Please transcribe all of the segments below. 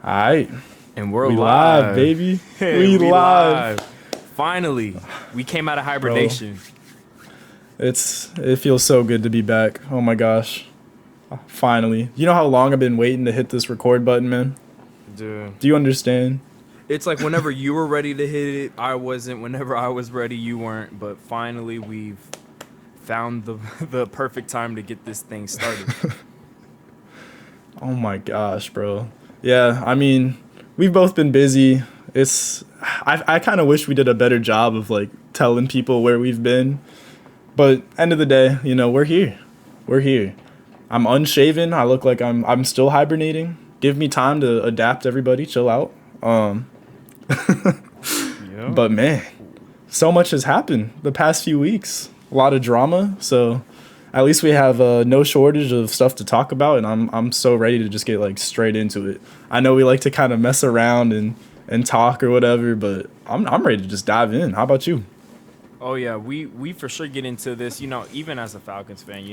All right, And we're we live, live. baby. Hey, We we live, live. Finally, we came out of bro. hibernation. It feels so good to be back. Oh my gosh, finally. You know how long I've been waiting to hit this record button, man? Dude. Do you understand? It's like whenever you were ready to hit it, I wasn't. Whenever I was ready, you weren't. But finally, we've found the the perfect time to get this thing started. Oh my gosh, bro. Yeah, I mean, we've both been busy. I kind of wish we did a better job of like telling people where we've been. But end of the day, we're here. We're here. I'm unshaven. I look like I'm still hibernating. Give me time to adapt. Everybody, chill out. Yeah. But man, so much has happened the past few weeks. A lot of drama. So at least we have no shortage of stuff to talk about, and I'm so ready to just get like straight into it. I know we like to kind of mess around and talk or whatever, but I'm ready to just dive in. How about you? Oh yeah, we for sure get into this. Even as a Falcons fan,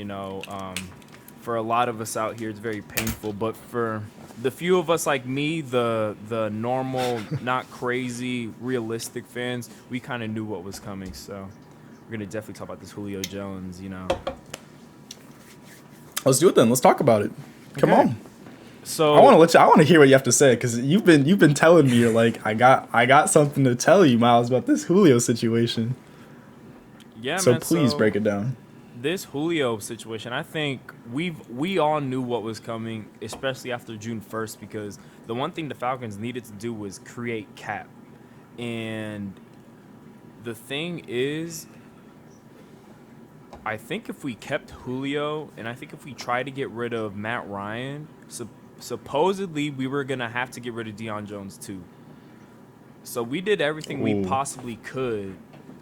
for a lot of us out here, it's very painful. But for the few of us like me, the normal, not crazy, realistic fans, we kind of knew what was coming. So we're gonna definitely talk about this Julio Jones. Let's do it then. Let's talk about it. Come Okay. on. I want So to let you. I want to hear what you have to say because you've been telling me you're like I got something to tell you, Miles, about this Julio situation. yeah, So man. please So break it down. this Julio situation, I think we all knew what was coming, especially after June 1st, because the one thing the Falcons needed to do was create cap. And the thing is, I think if we kept Julio, and I think if we tried to get rid of Matt Ryan, supposedly we were gonna have to get rid of Deion Jones too. So we did everything we Ooh. possibly could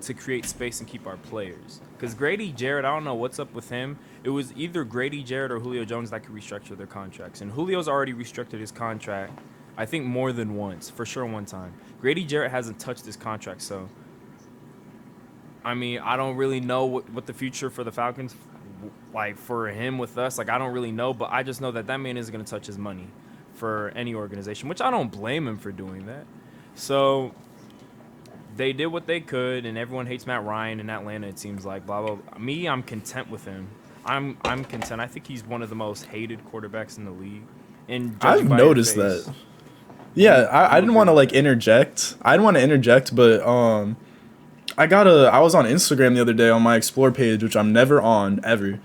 to create space and keep our players. Because Grady Jarrett, I don't know what's up with him. It was either Grady Jarrett or Julio Jones that could restructure their contracts. And Julio's already restructured his contract, I think more than once, for sure one time. Grady Jarrett hasn't touched his contract, so I mean, I don't really know what the future for the Falcons, like for him with us. Like, I don't really know, but I just know that man isn't going to touch his money for any organization, which I don't blame him for doing that. So they did what they could, and everyone hates Matt Ryan in Atlanta. It seems like blah blah. Me, I'm content with him. I'm content. I think he's one of the most hated quarterbacks in the league. And judging I've by your noticed that. face, Yeah, you I you didn't agree want to with like that? interject. I didn't want to interject, but I was on Instagram the other day on my explore page, which I'm never on ever.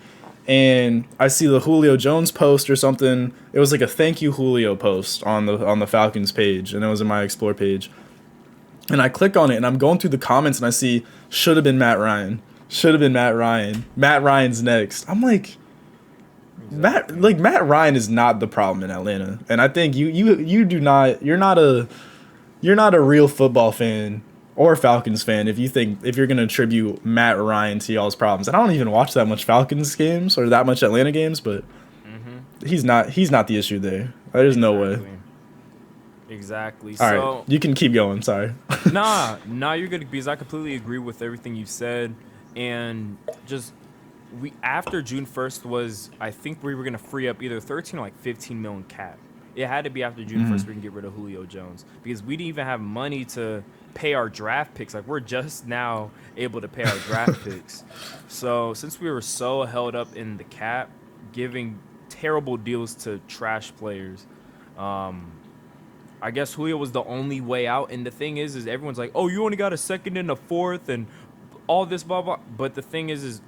And I see the Julio Jones post or something. It was like a thank you Julio post on the Falcons page, and it was in my explore page. And I click on it and I'm going through the comments and I see should have been Matt Ryan. Should have been Matt Ryan. Matt Ryan's next. I'm like Exactly. Matt Ryan is not the problem in Atlanta. And I think you do not you're not a real football fan or Falcons fan if you're gonna attribute Matt Ryan to y'all's problems. And I don't even watch that much Falcons games or that much Atlanta games, but Mm-hmm. he's not the issue there. There's no way. Exactly. Exactly. All right, So you can keep going. Sorry. nah, you're good because I completely agree with everything you said, and just we after June 1st was I think we were gonna free up either 13 or like 15 million cap. It had to be after June 1st we can get rid of Julio Jones because we didn't even have money to pay our draft picks. Like we're just now able to pay our draft picks. So since we were so held up in the cap, giving terrible deals to trash players, um, I guess Julio was the only way out. And the thing is everyone's like, oh, you only got a second and a fourth and all this blah blah. But the thing is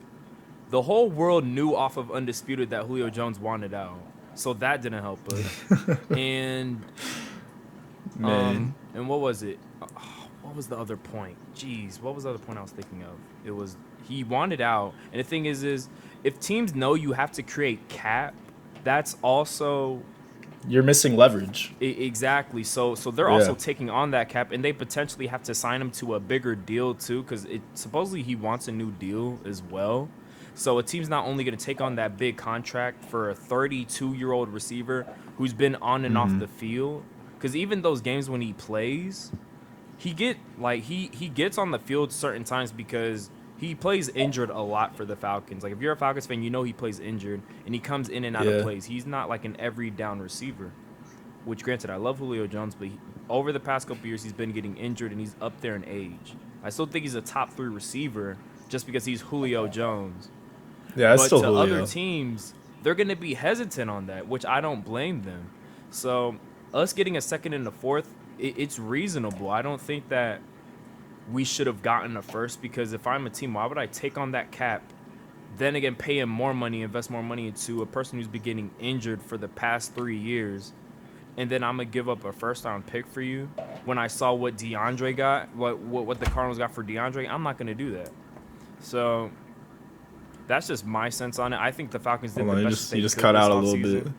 the whole world knew off of Undisputed that Julio Jones wanted out, so that didn't help us. And Man. and what was it? What was the other point? Jeez, what was the other point I was thinking of? It was he wanted out, and the thing is if teams know you have to create cap, that's also You're missing leverage. Exactly. So they're Yeah. also taking on that cap, and they potentially have to sign him to a bigger deal too, because it supposedly he wants a new deal as well. So a team's not only going to take on that big contract for a 32-year-old receiver who's been on and off the field, because even those games when he plays, he gets on the field certain times because he plays injured a lot for the Falcons. Like if you're a Falcons fan, you know he plays injured and he comes in and out of Yeah. plays. He's not like an every down receiver. which granted I love Julio Jones, but over the past couple years he's been getting injured and he's up there in age. I still think he's a top 3 receiver just because he's Julio Jones. Yeah, it's But still to other Julio. teams, they're going to be hesitant on that, which I don't blame them. So us getting a second and a fourth, it's reasonable. I don't think that we should have gotten a first, because if I'm a team, why would I take on that cap, then again pay him more money, invest more money into a person who's been getting injured for the past 3 years, and then I'm gonna give up a first round pick for you when I saw what DeAndre got, what the Cardinals got for DeAndre? I'm not gonna do that. So that's just my sense on it. I think the Falcons did Hold the on, best you they just could cut this out a little bit.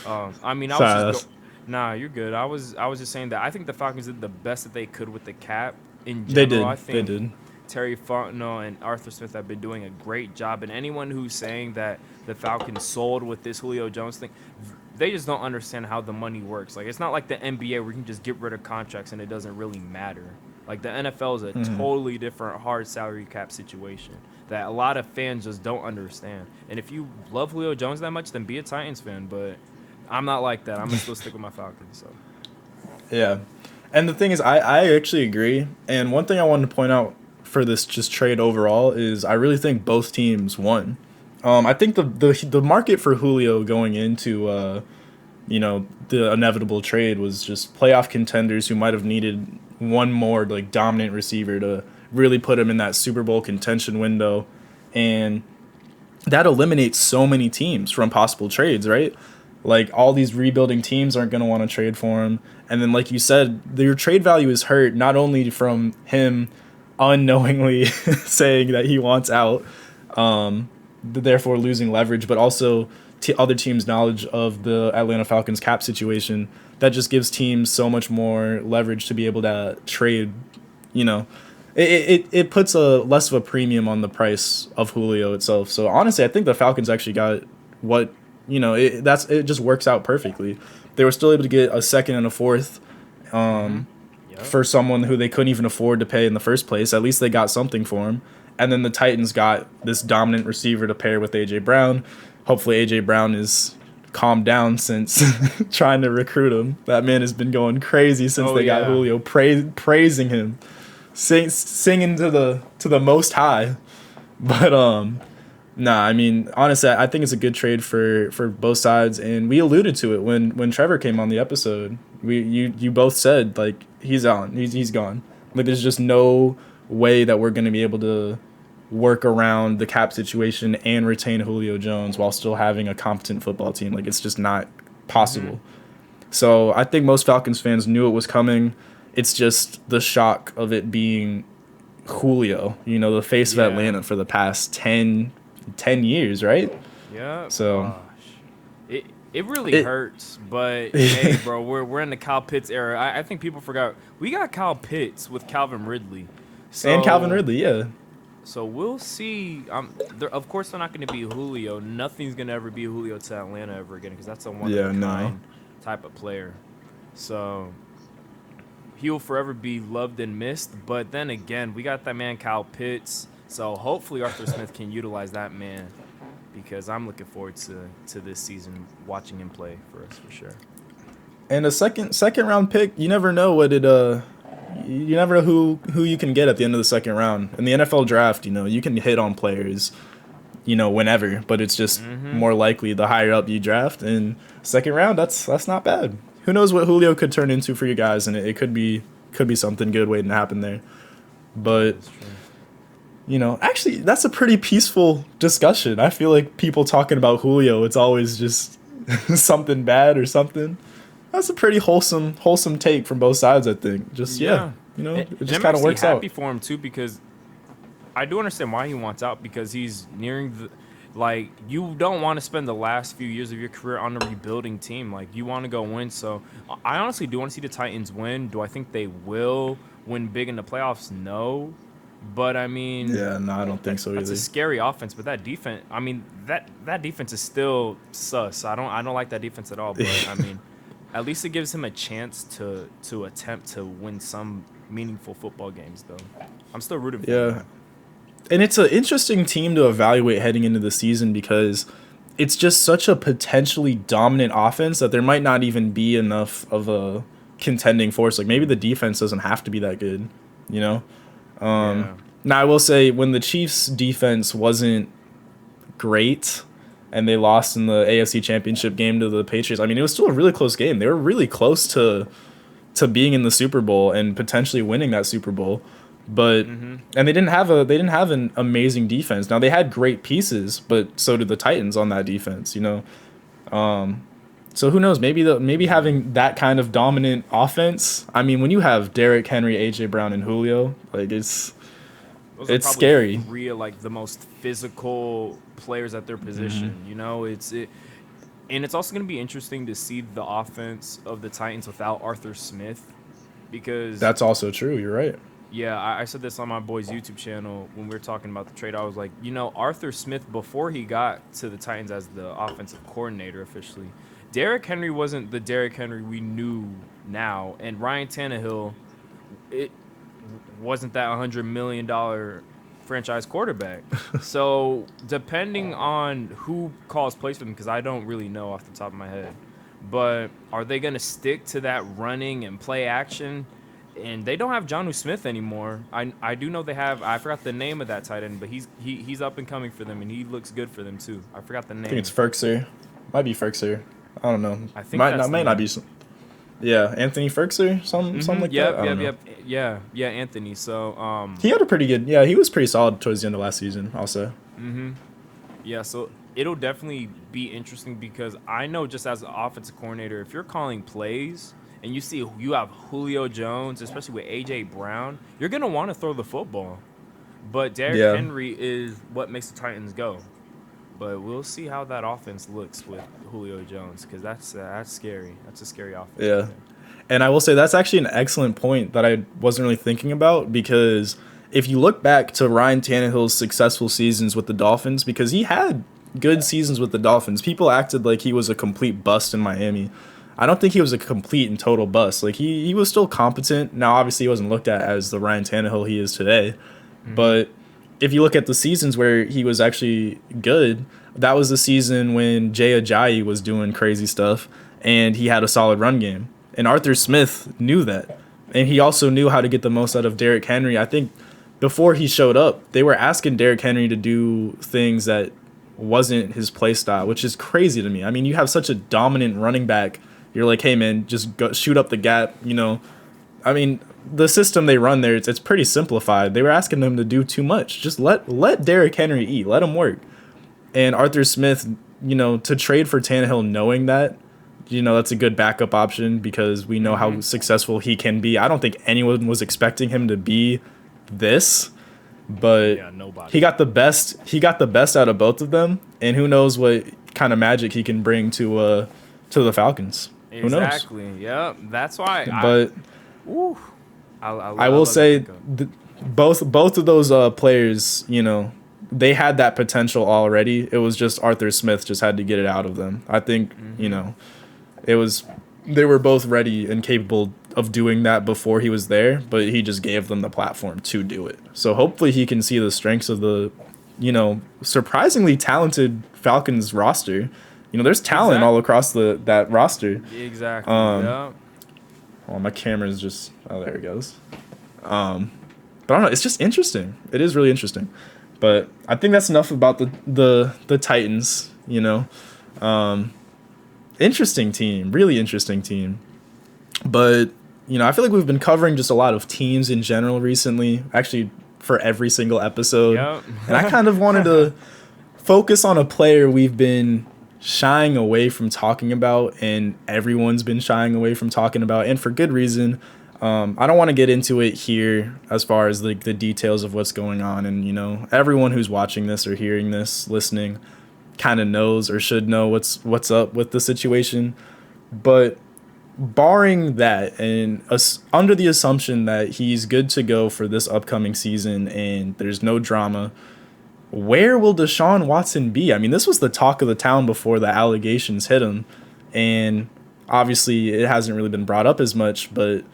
offseason. I mean, I Sorry, was just nah, you're good. I was just saying that I think the Falcons did the best that they could with the cap in they general. did. I They think did. Terry Fontenot and Arthur Smith have been doing a great job. And anyone who's saying that the Falcons sold with this Julio Jones thing, they just don't understand how the money works. Like, it's not like the NBA where you can just get rid of contracts and it doesn't really matter. Like, the NFL is a totally different hard salary cap situation that a lot of fans just don't understand. And if you love Julio Jones that much, then be a Titans fan. But I'm not like that. I'm going to still stick with my Falcons. So. Yeah. And the thing is, I actually agree. And one thing I wanted to point out for this just trade overall is I really think both teams won. I think the market for Julio going into the inevitable trade was just playoff contenders who might have needed one more like dominant receiver to really put him in that Super Bowl contention window, and that eliminates so many teams from possible trades, right? Like, all these rebuilding teams aren't going to want to trade for him. And then, like you said, your trade value is hurt not only from him unknowingly saying that he wants out, therefore losing leverage, but also other teams' knowledge of the Atlanta Falcons cap situation. That just gives teams so much more leverage to be able to trade. You know, it puts a less of a premium on the price of Julio itself. So honestly, I think the Falcons actually got what, it just works out perfectly. They were still able to get a second and a fourth for someone who they couldn't even afford to pay in the first place. At least they got something for him. And then the Titans got this dominant receiver to pair with A.J. Brown. Hopefully A.J. Brown is calmed down since trying to recruit him. That man has been going crazy since they got Julio, praising him, singing to the Most High. But nah, I mean, honestly, I think it's a good trade for both sides, and we alluded to it when Trevor came on the episode. You both said, like, he's gone. Like, there's just no way that we're going to be able to work around the cap situation and retain Julio Jones while still having a competent football team. Like, it's just not possible. So I think most Falcons fans knew it was coming. It's just the shock of it being Julio, the face of Atlanta for the past 10 years, right? Yeah. So it really hurts, but hey, bro, we're in the Kyle Pitts era. I think people forgot we got Kyle Pitts with Calvin Ridley. And Calvin Ridley, yeah. So we'll see. Of course, they're not going to be Julio. Nothing's going to ever be Julio to Atlanta ever again, because that's a one-of-a-kind type of player. So he will forever be loved and missed. But then again, we got that man Kyle Pitts. So hopefully Arthur Smith can utilize that man, because I'm looking forward to this season watching him play for us for sure. And a second round pick, you never know you never know who you can get at the end of the second round. In the NFL draft, you can hit on players, whenever, but it's just more likely the higher up you draft. And second round, that's not bad. Who knows what Julio could turn into for you guys, and it could be something good waiting to happen there. But actually, that's a pretty peaceful discussion. I feel like people talking about Julio, it's always just something bad or something. That's a pretty wholesome take from both sides, I think. Just, it just kind of works out. I'm happy for him, too, because I do understand why he wants out, because he's nearing you don't want to spend the last few years of your career on a rebuilding team. Like, you want to go win. So I honestly do want to see the Titans win. Do I think they will win big in the playoffs? No. But, I mean... Yeah, no, I don't think so either. That's a scary offense, but that defense... I mean, that defense is still sus. I don't like that defense at all, but, I mean... At least it gives him a chance to attempt to win some meaningful football games, though. I'm still rooting for him. And it's an interesting team to evaluate heading into the season, because it's just such a potentially dominant offense that there might not even be enough of a contending force. Like maybe the defense doesn't have to be that good, you know? Yeah. Now I will say when the Chiefs defense wasn't great and they lost in the AFC Championship game to the Patriots, I mean it was still a really close game. They were really close to being in the Super Bowl and potentially winning that Super Bowl. But and they didn't have an amazing defense. Now they had great pieces, but so did the Titans on that defense, you know. So who knows? Maybe having that kind of dominant offense. I mean, when you have Derrick Henry, AJ Brown, and Julio, like Those are it's probably scary. three of like the most physical players at their position. You know, and it's also going to be interesting to see the offense of the Titans without Arthur Smith, because That's also true. You're right. yeah, I said this on my boy's YouTube channel when we were talking about the trade. I was like, you know, Arthur Smith, before he got to the Titans as the offensive coordinator officially, Derrick Henry wasn't the Derrick Henry we knew now, and Ryan Tannehill, it wasn't that $100 million franchise quarterback. So depending on who calls plays for them, because I don't really know off the top of my head, but are they going to stick to that running and play action? And they don't have Jonnu Smith anymore. I do know they have. I forgot the name of that tight end, but he's up and coming for them, and he looks good for them too. I forgot the name. I think it's Ferkser. Might be Ferkser. I don't know. I think might that's not. Might not be. Yeah, Anthony Ferkser. Something like that. I don't know. Yeah, Anthony. So He had a pretty good. Yeah, he was pretty solid towards the end of last season. I'll say. yeah. So it'll definitely be interesting, because I know just as an offensive coordinator, if you're calling plays and you see you have Julio Jones, especially with AJ Brown, you're gonna want to throw the football. But Derrick Henry is what makes the Titans go. But we'll see how that offense looks with Julio Jones, because that's scary. That's a scary offense. Yeah. And I will say that's actually an excellent point that I wasn't really thinking about, because if you look back to Ryan Tannehill's successful seasons with the Dolphins, because he had good seasons with the Dolphins, people acted like he was a complete bust in Miami. I don't think he was a complete and total bust. Like he was still competent. Now, obviously, he wasn't looked at as the Ryan Tannehill he is today. But if you look at the seasons where he was actually good, that was the season when Jay Ajayi was doing crazy stuff and he had a solid run game. And Arthur Smith knew that. And he also knew how to get the most out of Derrick Henry. I think before he showed up, they were asking Derrick Henry to do things that wasn't his play style, which is crazy to me. I mean, you have such a dominant running back. You're like, hey, man, just go shoot up the gap, you know. I mean, the system they run there, it's pretty simplified. They were asking them to do too much. Just let Derrick Henry eat. Let him work. And Arthur Smith, you know, to trade for Tannehill knowing that, you know, that's a good backup option, because we know how successful he can be. I don't think anyone was expecting him to be this, but Yeah, nobody. he got the best out of both of them, and who knows what kind of magic he can bring to the Falcons. Who knows? Exactly. Yeah, that's why. But I will love say the both of those players, you know, they had that potential already. It was just Arthur Smith just had to get it out of them. I think, you know, they were both ready and capable of doing that before he was there, but he just gave them the platform to do it. So hopefully he can see the strengths of the, you know, surprisingly talented Falcons roster. You know, there's talent all across that roster. Exactly. Yeah. Oh, my camera's just... Oh, there it goes. But I don't know. It's just interesting. It is really interesting. But I think that's enough about the Titans, you know. Interesting team. Really interesting team. But, you know, I feel like we've been covering just a lot of teams in general recently. Actually, for every single episode. Yep. And I kind of wanted to focus on a player we've been shying away from talking about, and everyone's been shying away from talking about, and for good reason. I don't want to get into it here as far as like the details of what's going on, and you know, everyone who's watching this or hearing this, listening, kind of knows or should know what's up with the situation. But barring that, and under the assumption that he's good to go for this upcoming season and there's no drama, where will Deshaun Watson be? I mean, this was the talk of the town before the allegations hit him, and obviously it hasn't really been brought up as much, but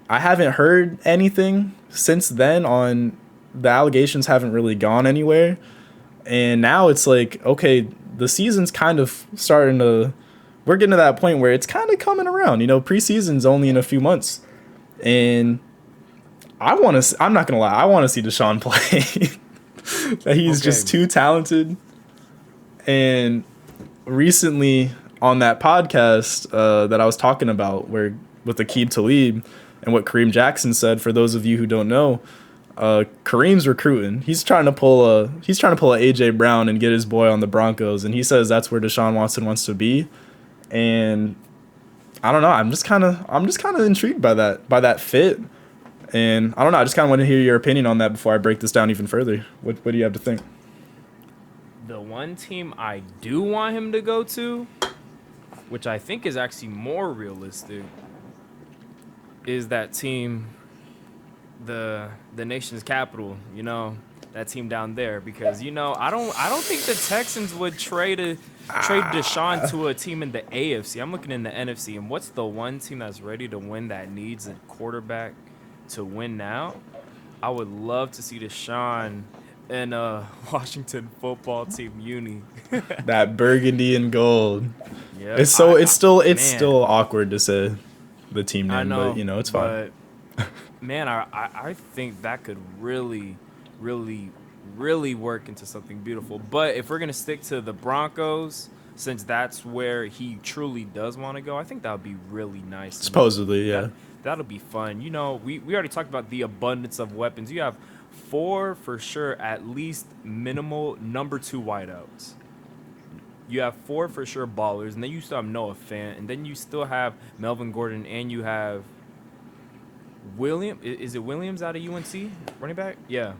I haven't heard anything since then the allegations haven't really gone anywhere. And now it's like, okay, the season's kind of starting to. We're getting to that point where it's kind of coming around. You know, preseason's only in a few months, and I'm not gonna lie. I want to see Deshaun play. That he's just too talented. And recently on that podcast that I was talking about, where with Aqib Talib and what Kareem Jackson said, for those of you who don't know, Kareem's recruiting. He's trying to pull a AJ Brown and get his boy on the Broncos, and he says that's where Deshaun Watson wants to be. And I don't know. I'm just kind of intrigued by that fit. And I don't know. I just kind of want to hear your opinion on that before I break this down even further. What do you have to think? The one team I do want him to go to, which I think is actually more realistic, is that team, the nation's capital. You know, that team down there, because I don't think the Texans would trade Deshaun to a team in the AFC. I'm looking in the NFC, and what's the one team that's ready to win that needs a quarterback to win now? I would love to see Deshaun in Washington football team uni. That burgundy and gold. Yeah, it's still awkward to say the team name, but it's fine. Man, I think that could really, really, really work into something beautiful. But if we're gonna stick to the Broncos, since that's where he truly does want to go, I think that would be really nice. Supposedly, yeah. That'll be fun. We already talked about the abundance of weapons. You have 4 for sure, at least minimal number 2 wideouts. You have 4 for sure ballers, and then you still have Noah Fant, and then you still have Melvin Gordon, and you have William. Is it Williams out of UNC, running back? Yeah.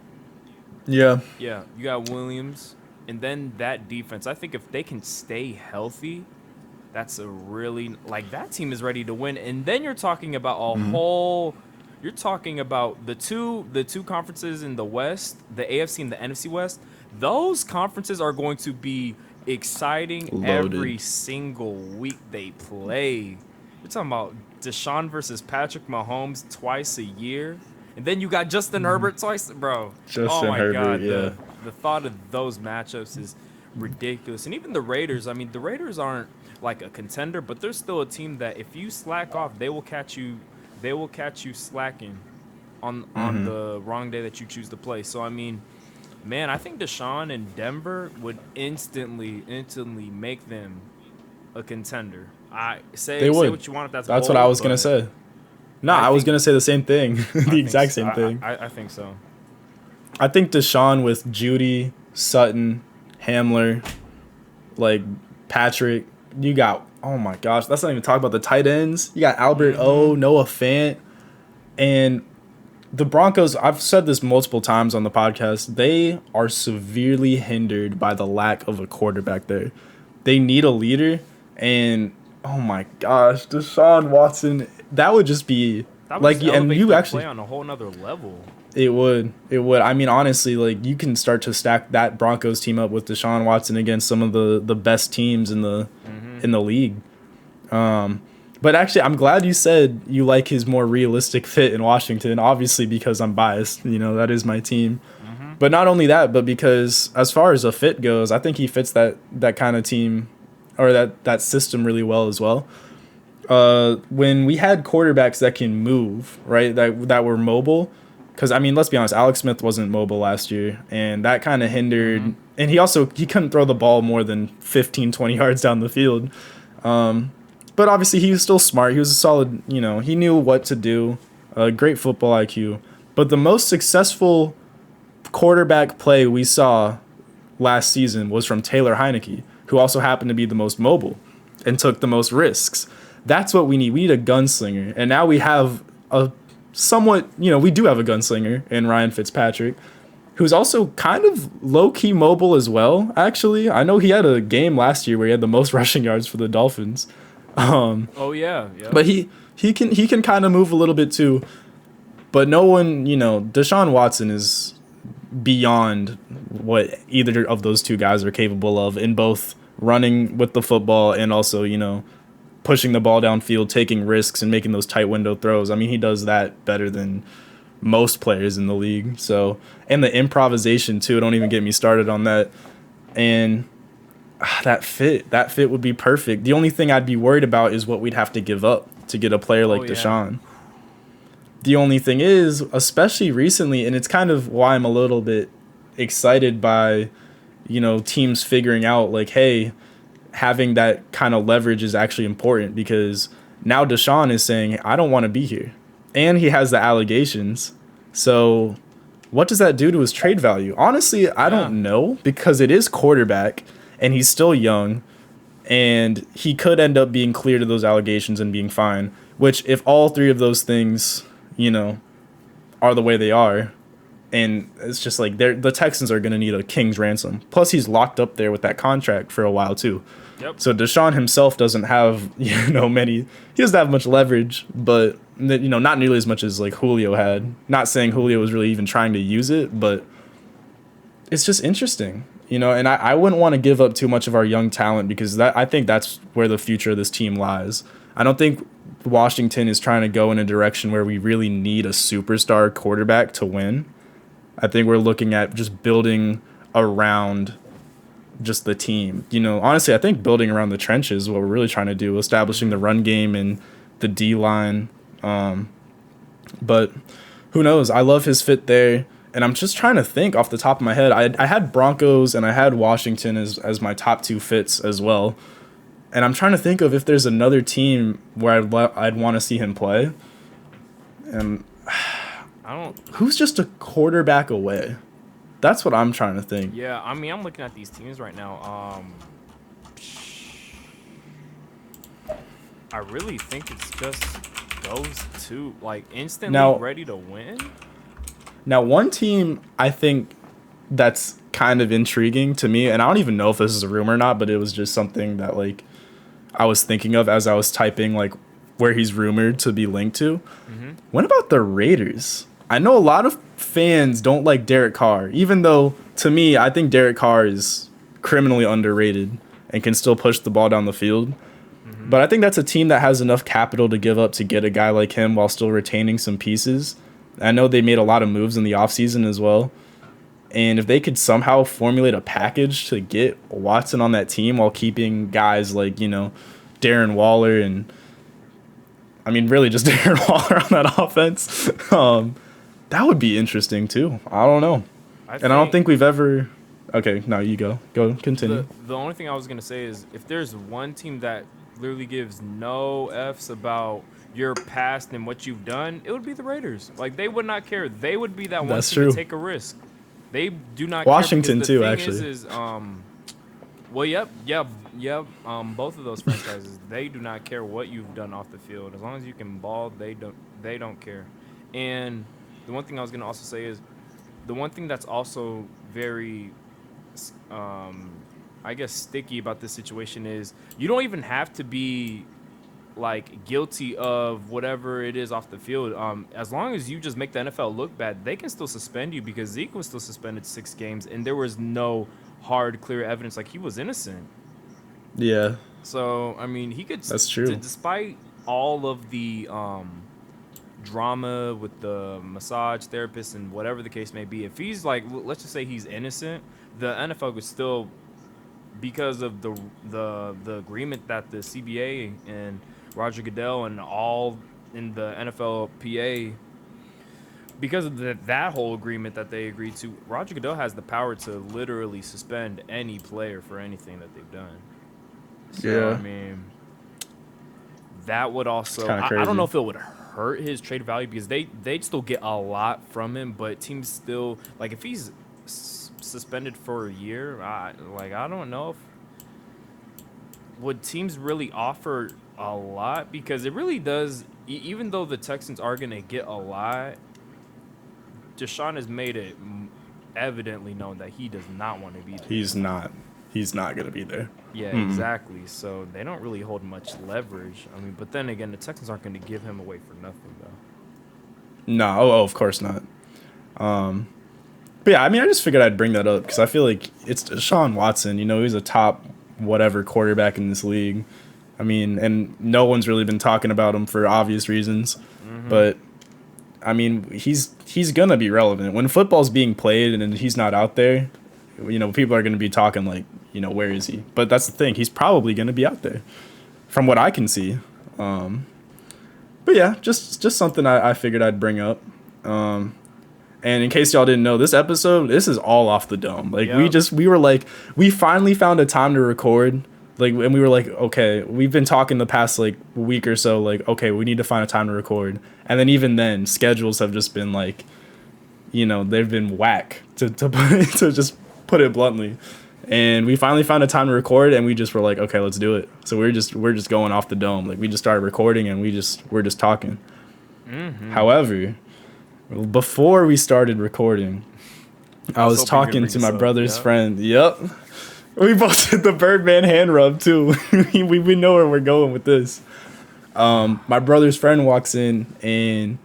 Yeah. Yeah. You got Williams, and then that defense. I think if they can stay healthy, that's a really, that team is ready to win. And then you're talking about a whole, you're talking about the two conferences in the West, the AFC and the NFC West. Those conferences are going to be exciting. Loaded. Every single week they play. You're talking about Deshaun versus Patrick Mahomes twice a year. And then you got Justin Herbert twice, bro. Justin Herbert, yeah. The thought of those matchups is ridiculous. And even the Raiders, the Raiders aren't like a contender, but they're still a team that if you slack off, they will catch you slacking on the wrong day that you choose to play. So man, I think Deshaun in Denver would instantly make them a contender. Say what you want if that's bold, what I was gonna say. No, I was gonna say the same thing. The exact same thing. I think so. I think Deshaun with Judy, Sutton, Hamler, Patrick. You got, oh my gosh, let's not even talk about the tight ends. You got Albert O, Noah Fant, and the Broncos. I've said this multiple times on the podcast. They are severely hindered by the lack of a quarterback there. They need a leader, and oh my gosh, Deshaun Watson. That would just be and you actually play on a whole nother level. It would. Honestly, you can start to stack that Broncos team up with Deshaun Watson against some of the best teams in the league. But actually, I'm glad you said you like his more realistic fit in Washington. Obviously, because I'm biased. That is my team. But not only that, but because as far as a fit goes, I think he fits that kind of team or that system really well as well. When we had quarterbacks that can move, right, that were mobile. Because, let's be honest, Alex Smith wasn't mobile last year, and that kind of hindered. And he couldn't throw the ball more than 15, 20 yards down the field. But obviously, he was still smart. He was a solid, he knew what to do. Great football IQ. But the most successful quarterback play we saw last season was from Taylor Heineke, who also happened to be the most mobile and took the most risks. That's what we need. We need a gunslinger. And now we have a somewhat, we do have a gunslinger in Ryan Fitzpatrick, who's also kind of low-key mobile as well, actually. I know he had a game last year where he had the most rushing yards for the Dolphins. Yeah. But he can kind of move a little bit too. But no one, Deshaun Watson is beyond what either of those two guys are capable of in both running with the football and also, pushing the ball downfield, taking risks, and making those tight window throws. He does that better than most players in the league. So, and the improvisation too. Don't even get me started on that. And That fit would be perfect. The only thing I'd be worried about is what we'd have to give up to get a player like Oh yeah. Deshaun. The only thing is, especially recently, and it's kind of why I'm a little bit excited by, teams figuring out like, hey, having that kind of leverage is actually important because now Deshaun is saying, I don't want to be here. And he has the allegations. So what does that do to his trade value? Honestly, I Yeah. don't know because it is quarterback and he's still young and he could end up being cleared of those allegations and being fine, which if all three of those things, are the way they are, and it's just like the Texans are going to need a king's ransom. Plus, he's locked up there with that contract for a while too. Yep. So Deshaun himself doesn't have many. He doesn't have much leverage, but not nearly as much as like Julio had. Not saying Julio was really even trying to use it, but it's just interesting. And I wouldn't want to give up too much of our young talent because I think that's where the future of this team lies. I don't think Washington is trying to go in a direction where we really need a superstar quarterback to win. I think we're looking at just building around just the team. Honestly, I think building around the trenches is what we're really trying to do, establishing the run game and the D line. But who knows? I love his fit there. And I'm just trying to think off the top of my head. I had Broncos and I had Washington as my top two fits as well. And I'm trying to think of if there's another team where I'd want to see him play. And I don't. who's just a quarterback away? That's what I'm trying to think. Yeah, I mean, I'm looking at these teams right now. I really think it's just those two, like instantly Now- ready to win. Now, one team I think that's kind of intriguing to me, and I don't even know if this is a rumor or not, but it was just something that like I was thinking of as I was typing like where he's rumored to be linked to. What about the Raiders? I know a lot of fans don't like Derek Carr, even though to me I think Derek Carr is criminally underrated and can still push the ball down the field. But I think that's a team that has enough capital to give up to get a guy like him while still retaining some pieces. I know they made a lot of moves in the offseason as well. And if they could somehow formulate a package to get Watson on that team while keeping guys like, Darren Waller and, I mean, really just Darren Waller on that offense, that would be interesting too. I don't know. I don't think we've ever... Okay, no, you go. Go, continue. The only thing I was going to say is if there's one team that literally gives no Fs about your past and what you've done, it would be the Raiders. Like, they would not care. They would be that one That's team true. to take a risk. They do not Washington care. too, Actually. Well, yep. Both of those franchises, they do not care what you've done off the field. As long as you can ball, they don't care. And the one thing I was going to also say is the one thing that's also very I guess sticky about this situation is you don't even have to be like guilty of whatever it is off the field. As long as you just make the NFL look bad, they can still suspend you because Zeke was still suspended 6 games and there was no hard, clear evidence like he was innocent. Yeah. So, I mean, he could... That's true. Despite all of the drama with the massage therapist and whatever the case may be, if he's like, let's just say he's innocent, the NFL would still, because of the agreement that the CBA and Roger Goodell and all in the NFLPA, because of that whole agreement that they agreed to, Roger Goodell has the power to literally suspend any player for anything that they've done. So, Yeah. I mean, that would also... I crazy. don't know if it would hurt his trade value because they'd still get a lot from him, but teams still... Like, if he's suspended for a year, I don't know if... Would teams really offer a lot? Because it really does... Even though the Texans are going to get a lot, Deshaun has made it evidently known that he does not want to be there. He's not going to be there. Yeah, exactly. So they don't really hold much leverage. I mean, but then again, the Texans aren't going to give him away for nothing, though. No, of course not. But yeah, I mean, I just figured I'd bring that up because I feel like it's Deshaun Watson. He's a top whatever quarterback in this league. I mean, and no one's really been talking about him for obvious reasons. But I mean, he's going to be relevant when football's being played and he's not out there. People are going to be talking like, where is he? But that's the thing. He's probably going to be out there from what I can see. But yeah, just something I figured I'd bring up. And in case y'all didn't know, this is all off the dome. Like, we were like, we finally found a time to record. Like, and we were like, okay, we've been talking the past, like, week or so, like, okay, we need to find a time to record. And then even then, schedules have just been, like, they've been whack, to just put it bluntly. And we finally found a time to record, and we just were like, okay, let's do it. So we're just going off the dome. Like, we just started recording, and we're just talking. Mm-hmm. However, before we started recording, I was talking to my brother's friend. Yep. We both did the Birdman hand rub, too. we know where we're going with this. My brother's friend walks in, and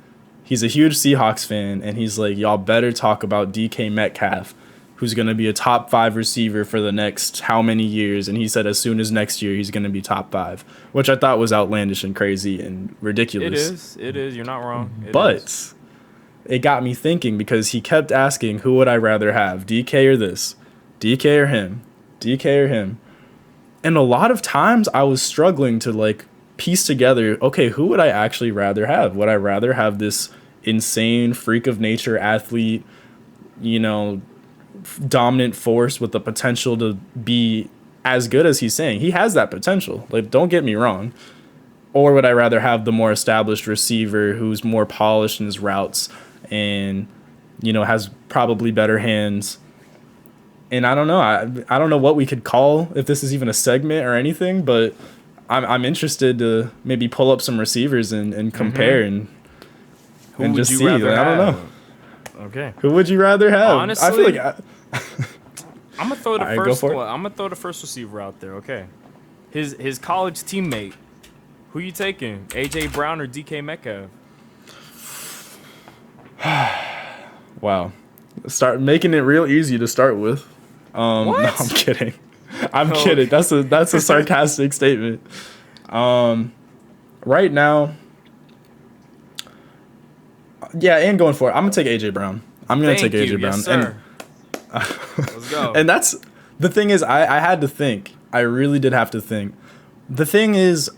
he's a huge Seahawks fan, and he's like, y'all better talk about DK Metcalf, who's going to be a top 5 receiver for the next how many years. And he said as soon as next year, he's going to be top 5, which I thought was outlandish and crazy and ridiculous. It is. You're not wrong. But it got me thinking, because he kept asking, who would I rather have, DK or this? DK or him? DK or him? And a lot of times I was struggling to, like, piece together, okay, who would I actually rather have? Would I rather have this insane freak of nature athlete, dominant force with the potential to be as good as he's saying? He has that potential. Like, don't get me wrong. Or would I rather have the more established receiver who's more polished in his routes and, has probably better hands? And I don't know. I don't know what we could call, if this is even a segment or anything, but I'm interested to maybe pull up some receivers and compare and just see. Like, I don't know. Okay. Who would you rather have? Honestly, I feel like I'm gonna throw I'm gonna throw the first receiver out there. Okay. His college teammate. Who you taking? AJ Brown or DK Metcalf? Wow. Start making it real easy to start with. No, I'm kidding. I'm kidding. That's a sarcastic statement. Right now, yeah, and going for it, I'm gonna take AJ Brown. I'm gonna take AJ Brown. Yes, sir. Let's go. And that's the thing is, I had to think. I really did have to think. The thing is,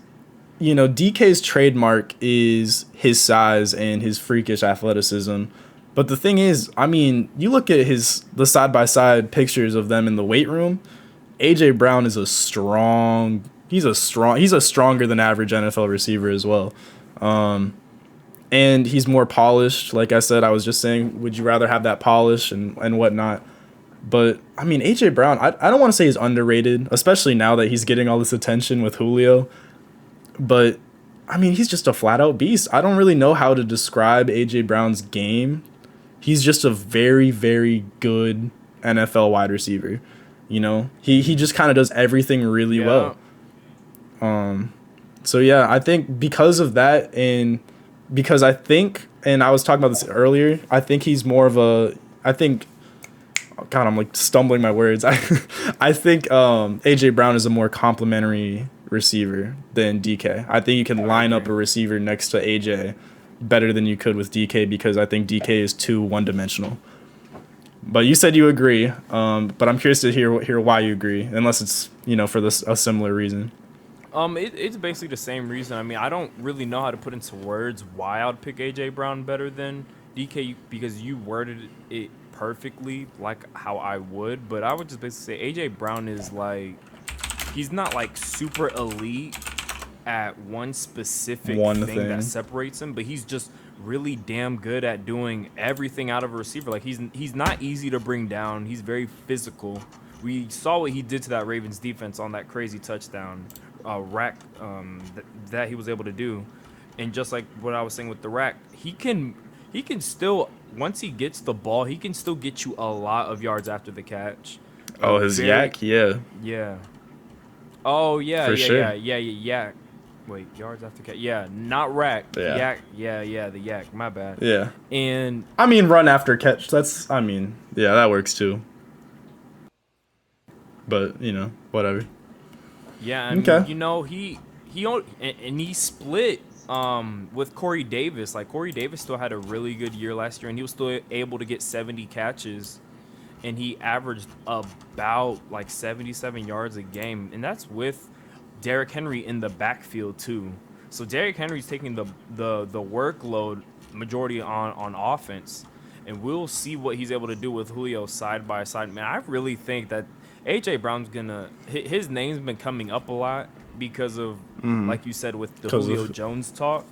DK's trademark is his size and his freakish athleticism. But the thing is, I mean, you look at the side-by-side pictures of them in the weight room. AJ Brown is he's a stronger than average NFL receiver as well. And he's more polished. Like I said, I was just saying, would you rather have that polish and whatnot? But, I mean, AJ Brown, I don't want to say he's underrated, especially now that he's getting all this attention with Julio. But, I mean, he's just a flat-out beast. I don't really know how to describe AJ Brown's game. He's just a very, very good NFL wide receiver. He just kind of does everything really well. So, yeah, I think because of that, and because I think, and I was talking about this earlier, I think he's more of God, I'm like stumbling my words. I think AJ Brown is a more complimentary receiver than DK. I think you can line up a receiver next to AJ better than you could with DK, because I think DK is too one-dimensional. But you said you agree, but I'm curious to hear why you agree, unless it's for a similar reason. It's basically the same reason. I mean, I don't really know how to put into words why I would pick AJ Brown better than DK, because you worded it perfectly like how I would. But I would just basically say AJ Brown is like, he's not like super elite at one specific thing that separates him, but he's just really damn good at doing everything out of a receiver. Like, he's not easy to bring down. He's very physical. We saw what he did to that Ravens defense on that crazy touchdown rack that he was able to do. And just like what I was saying with the rack, he can still, once he gets the ball, he can still get you a lot of yards after the catch. Oh, his yak? Yeah. Yeah. Oh, yeah. For sure. Yeah. Yak. Wait, yards after catch. Yeah, not rack. Yeah. Yak. Yeah, the yak. My bad. Yeah. And I mean, run after catch. Yeah, that works too. But, whatever. Yeah, I mean, he split with Corey Davis. Like, Corey Davis still had a really good year last year, and he was still able to get 70 catches. and he averaged about like 77 yards a game, and that's with Derrick Henry in the backfield too. So Derrick Henry's taking the workload majority on offense, and we'll see what he's able to do with Julio side by side. Man, I really think that AJ Brown's gonna his name's been coming up a lot because of like you said with the 'Cause Julio of- Jones talk,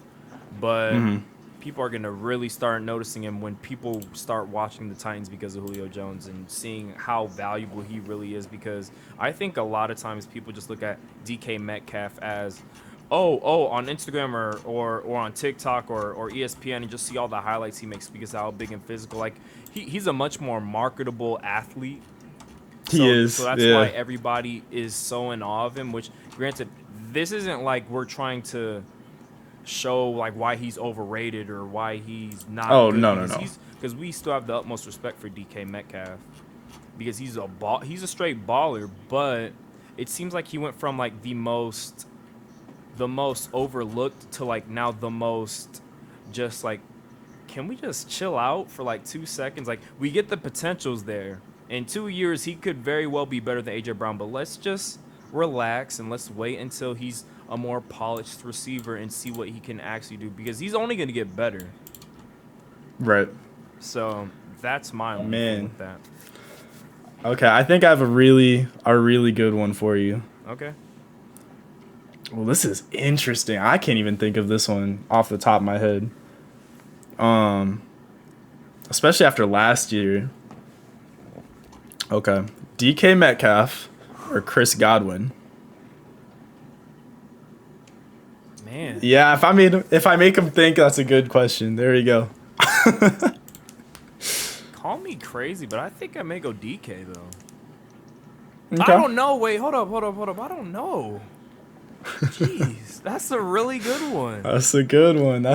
but people are gonna really start noticing him when people start watching the Titans because of Julio Jones and seeing how valuable he really is. Because I think a lot of times people just look at DK Metcalf as on Instagram or on TikTok or ESPN and just see all the highlights he makes because of how big and physical. Like he's a much more marketable athlete. He is. So that's yeah. why everybody is so in awe of him. Which, granted, this isn't like we're trying to show like why he's overrated or why he's not. Oh, good, no. Because we still have the utmost respect for DK Metcalf because he's a straight baller. But it seems like he went from like the most overlooked to like now the most just like, can we just chill out for like 2 seconds? Like we get the potentials there. In 2 years, he could very well be better than AJ Brown, but let's just relax and let's wait until he's a more polished receiver and see what he can actually do because he's only going to get better. Right. So that's my only thing with that. Okay, I think I have a really good one for you. Okay. Well, this is interesting. I can't even think of this one off the top of my head. Especially after last year. Okay. DK Metcalf or Chris Godwin? Man. Yeah, if I make him think, that's a good question. There you go. Call me crazy, but I think I may go DK though. Okay. I don't know. Wait, hold up. I don't know. Jeez, that's a really good one. That's a good one.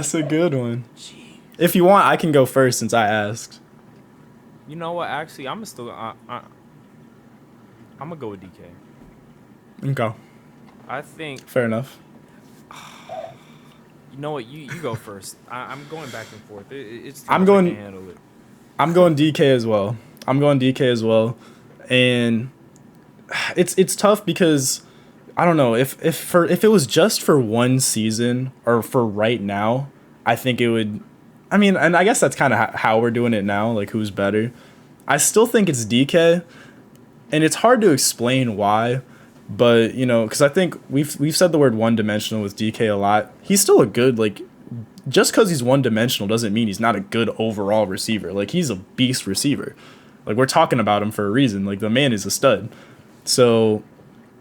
Jeez. If you want, I can go first since I asked. You know what? Actually, I'm gonna go with DK. Okay. I think. Fair enough. You know what? You go first. I'm going back and forth. It's too I'm much. going- I can't handle it. I'm going DK as well. And it's tough because I don't know if it was just for one season or for right now, I think it would. I mean, and I guess that's kind of how we're doing it now. Like, who's better? I still think it's DK, and it's hard to explain why. But because I think we've said the word one-dimensional with DK a lot. He's still a good just because he's one-dimensional doesn't mean he's not a good overall receiver. Like, he's a beast receiver. Like, we're talking about him for a reason. Like, the man is a stud. So,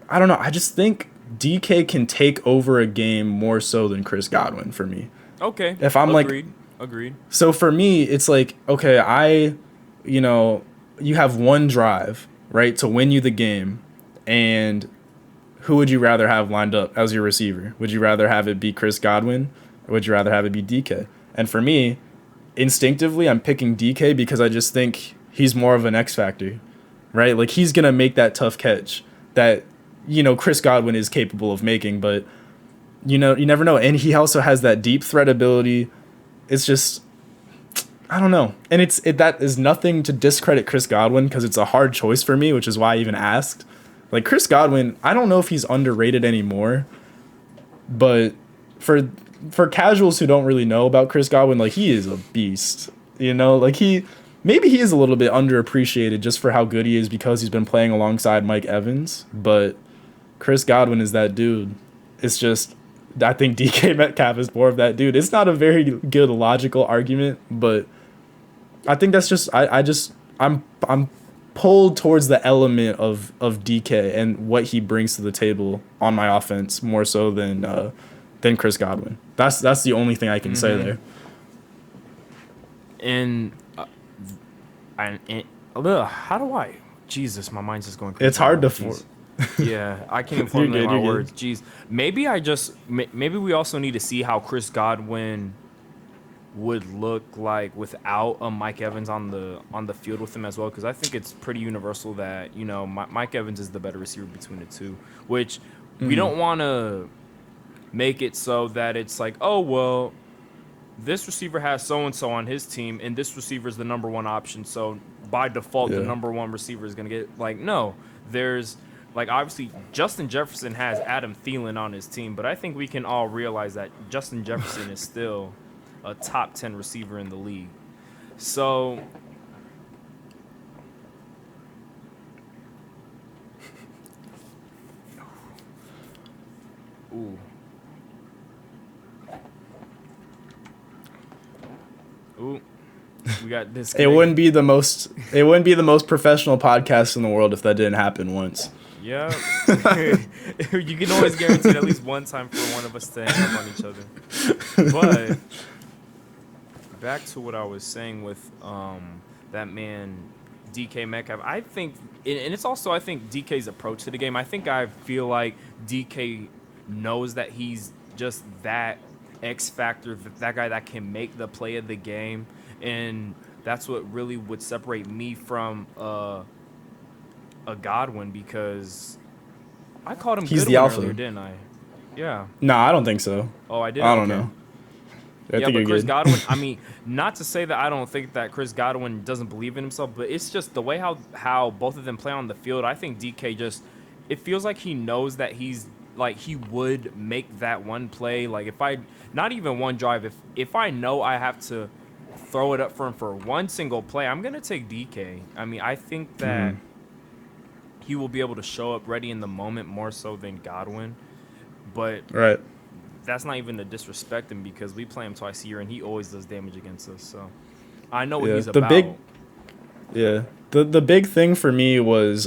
I don't know. I just think DK can take over a game more so than Chris Godwin for me. Okay. If I'm agreed. So for me, it's like, okay, you have one drive, right, to win you the game, and who would you rather have lined up as your receiver? Would you rather have it be Chris Godwin, or would you rather have it be DK? And for me, instinctively, I'm picking DK because I just think he's more of an X factor, right? Like, he's going to make that tough catch that, Chris Godwin is capable of making, but, you never know. And he also has that deep threat ability. It's just, I don't know. And that is nothing to discredit Chris Godwin because it's a hard choice for me, which is why I even asked. Like, Chris Godwin, I don't know if he's underrated anymore, but for casuals who don't really know about Chris Godwin, like, he is a beast. Like, maybe he is a little bit underappreciated just for how good he is because he's been playing alongside Mike Evans, but Chris Godwin is that dude. It's just, I think DK Metcalf is more of that dude. It's not a very good logical argument, but I think that's just I'm pulled towards the element of DK and what he brings to the table on my offense more so than Chris Godwin. That's the only thing I can say there. And how do I? Jesus, my mind's just going crazy. It's hard to. Yeah, I can't even formulate my words. Jeez, maybe we also need to see how Chris Godwin would look like without a Mike Evans on the field with him as well, because I think it's pretty universal that Mike Evans is the better receiver between the two, which we don't want to make it so that it's like, oh well, this receiver has so and so on his team and this receiver is the number one option, so by default the Yeah. number one receiver is going to get. Like, no, there's like obviously Justin Jefferson has Adam Thielen on his team, but I think we can all realize that Justin Jefferson is still a top 10 receiver in the league. So ooh. Ooh. We got this. It wouldn't be the most professional podcast in the world if that didn't happen once. Yeah. You can always guarantee at least one time for one of us to hang up on each other. But back to what I was saying with that man DK Metcalf. I think, and it's also I think DK's approach to the game. I feel like DK knows that he's just that X factor, that guy that can make the play of the game, and that's what really would separate me from a Godwin, because I called him He's Goodwin the alpha earlier, didn't I? Yeah. No, I don't think so. Oh, I did. I don't Okay. know. Yeah, but Chris Godwin, I mean, not to say that I don't think that Chris Godwin doesn't believe in himself, but it's just the way how both of them play on the field. I think DK just, it feels like he knows that he's, like, he would make that one play. Like, not even one drive, if I know I have to throw it up for him for one single play, I'm going to take DK. I mean, I think that he will be able to show up ready in the moment more so than Godwin. But Right. that's not even to disrespect him, because we play him twice a year and he always does damage against us. So I know what he's about. The big thing for me was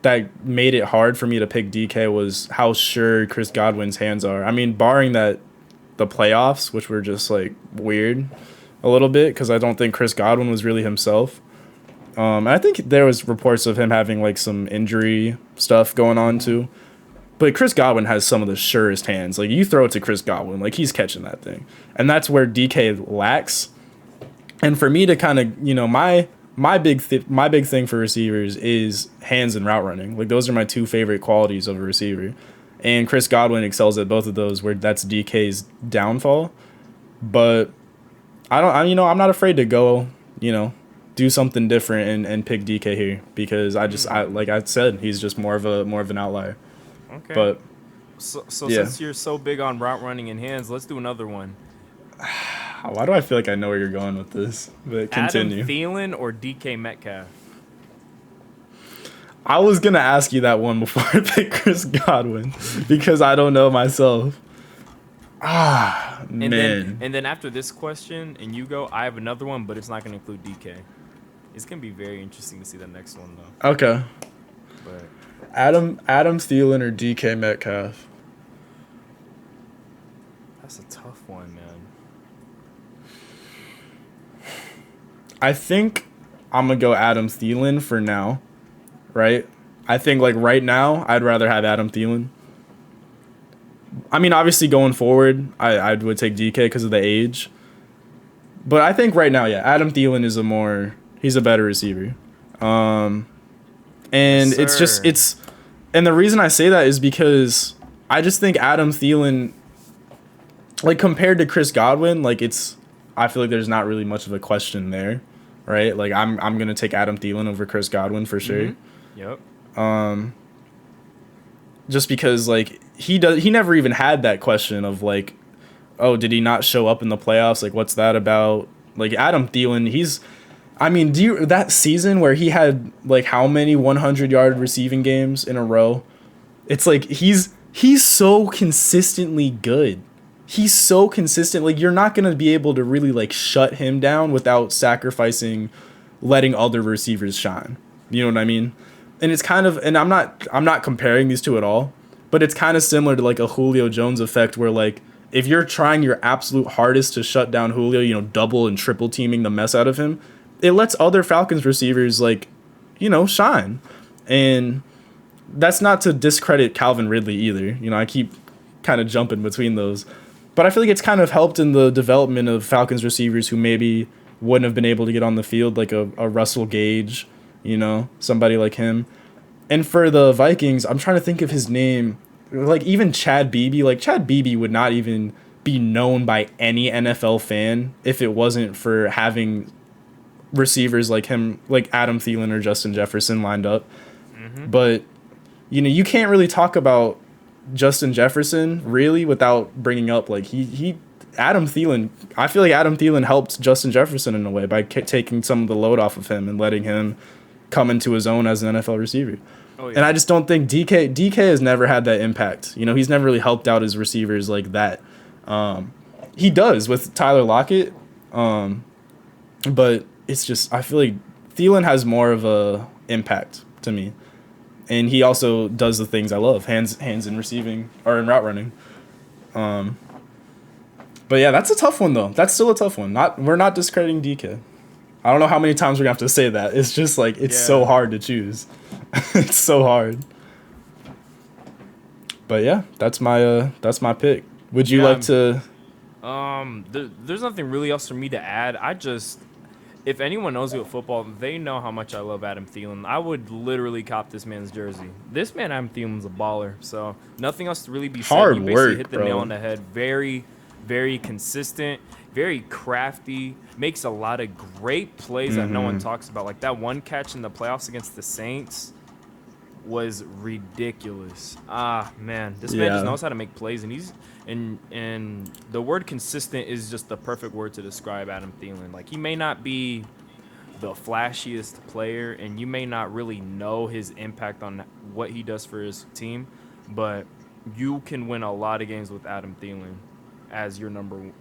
that made it hard for me to pick DK was how sure Chris Godwin's hands are. I mean, barring the playoffs, which were just like weird a little bit, because I don't think Chris Godwin was really himself. I think there was reports of him having like some injury stuff going on too. But Chris Godwin has some of the surest hands. Like, you throw it to Chris Godwin, like, he's catching that thing. And that's where DK lacks. And for me to kind of, my big thing for receivers is hands and route running. Like, those are my two favorite qualities of a receiver. And Chris Godwin excels at both of those, where that's DK's downfall. But I'm not afraid to go, do something different and pick DK here, because like I said, he's just more of an outlier. Okay. But so yeah. Since you're so big on route running and hands, let's do another one. Why do I feel like I know where you're going with this? But continue. Adam Thielen or DK Metcalf? I was going to ask you that one before I picked Chris Godwin, because I don't know myself. Man. And then after this question, and you go, I have another one, but it's not going to include DK. It's going to be very interesting to see the next one, though. Okay. But Adam Thielen or DK Metcalf? that's a tough one, man. I think I'm going to go Adam Thielen for now, right? I think, like, right now, I'd rather have Adam Thielen. I mean, obviously, going forward, I would take DK because of the age. But I think right now, yeah, Adam Thielen is he's a better receiver. And Yes, and the reason I say that is because I just think Adam Thielen, like, compared to Chris Godwin, like, I feel like there's not really much of a question there, right? Like, I'm gonna take Adam Thielen over Chris Godwin for sure. Yep. Just because, like, he never even had that question of, like, oh, did he not show up in the playoffs? Like, what's that about? Like, Adam Thielen, that season where he had, like, how many 100-yard receiving games in a row? It's like he's so consistently good. He's so consistent. Like, you're not going to be able to really, like, shut him down without sacrificing letting other receivers shine. You know what I mean? And it's kind of, and I'm not comparing these two at all, but it's kind of similar to, like, a Julio Jones effect, where, like, if you're trying your absolute hardest to shut down Julio, double and triple teaming the mess out of him, it lets other Falcons receivers, like, shine. And that's not to discredit Calvin Ridley either. I keep kind of jumping between those. But I feel like it's kind of helped in the development of Falcons receivers who maybe wouldn't have been able to get on the field, like a Russell Gage, somebody like him. And for the Vikings, I'm trying to think of his name. Like, even Chad Beebe. Like, Chad Beebe would not even be known by any NFL fan if it wasn't for having receivers like him, like Adam Thielen or Justin Jefferson lined up. Mm-hmm. But, you can't really talk about Justin Jefferson really without bringing up like Adam Thielen. I feel like Adam Thielen helped Justin Jefferson in a way by taking some of the load off of him and letting him come into his own as an NFL receiver. Oh, yeah. And I just don't think DK has never had that impact. He's never really helped out his receivers like that. He does with Tyler Lockett, but it's just I feel like Thielen has more of a impact to me. And he also does the things I love, hands in receiving or in route running. But yeah, that's a tough one though. That's still a tough one. We're not discrediting DK. I don't know how many times we're gonna have to say that. It's just like it's so hard to choose. It's so hard. But yeah, that's my pick. Would you like to? There's nothing really else for me to add. If anyone knows me with football, they know how much I love Adam Thielen. I would literally cop this man's jersey. This man, Adam Thielen's a baller. So nothing else to really be said. Hard You basically work, hit the bro. nail on the head. Very, very consistent. Very crafty. Makes a lot of great plays that no one talks about. Like that one catch in the playoffs against the Saints was ridiculous. Man, this man just knows how to make plays, and he's and the word consistent is just the perfect word to describe Adam Thielen. Like he may not be the flashiest player, and you may not really know his impact on what he does for his team, but you can win a lot of games with Adam Thielen as your number one.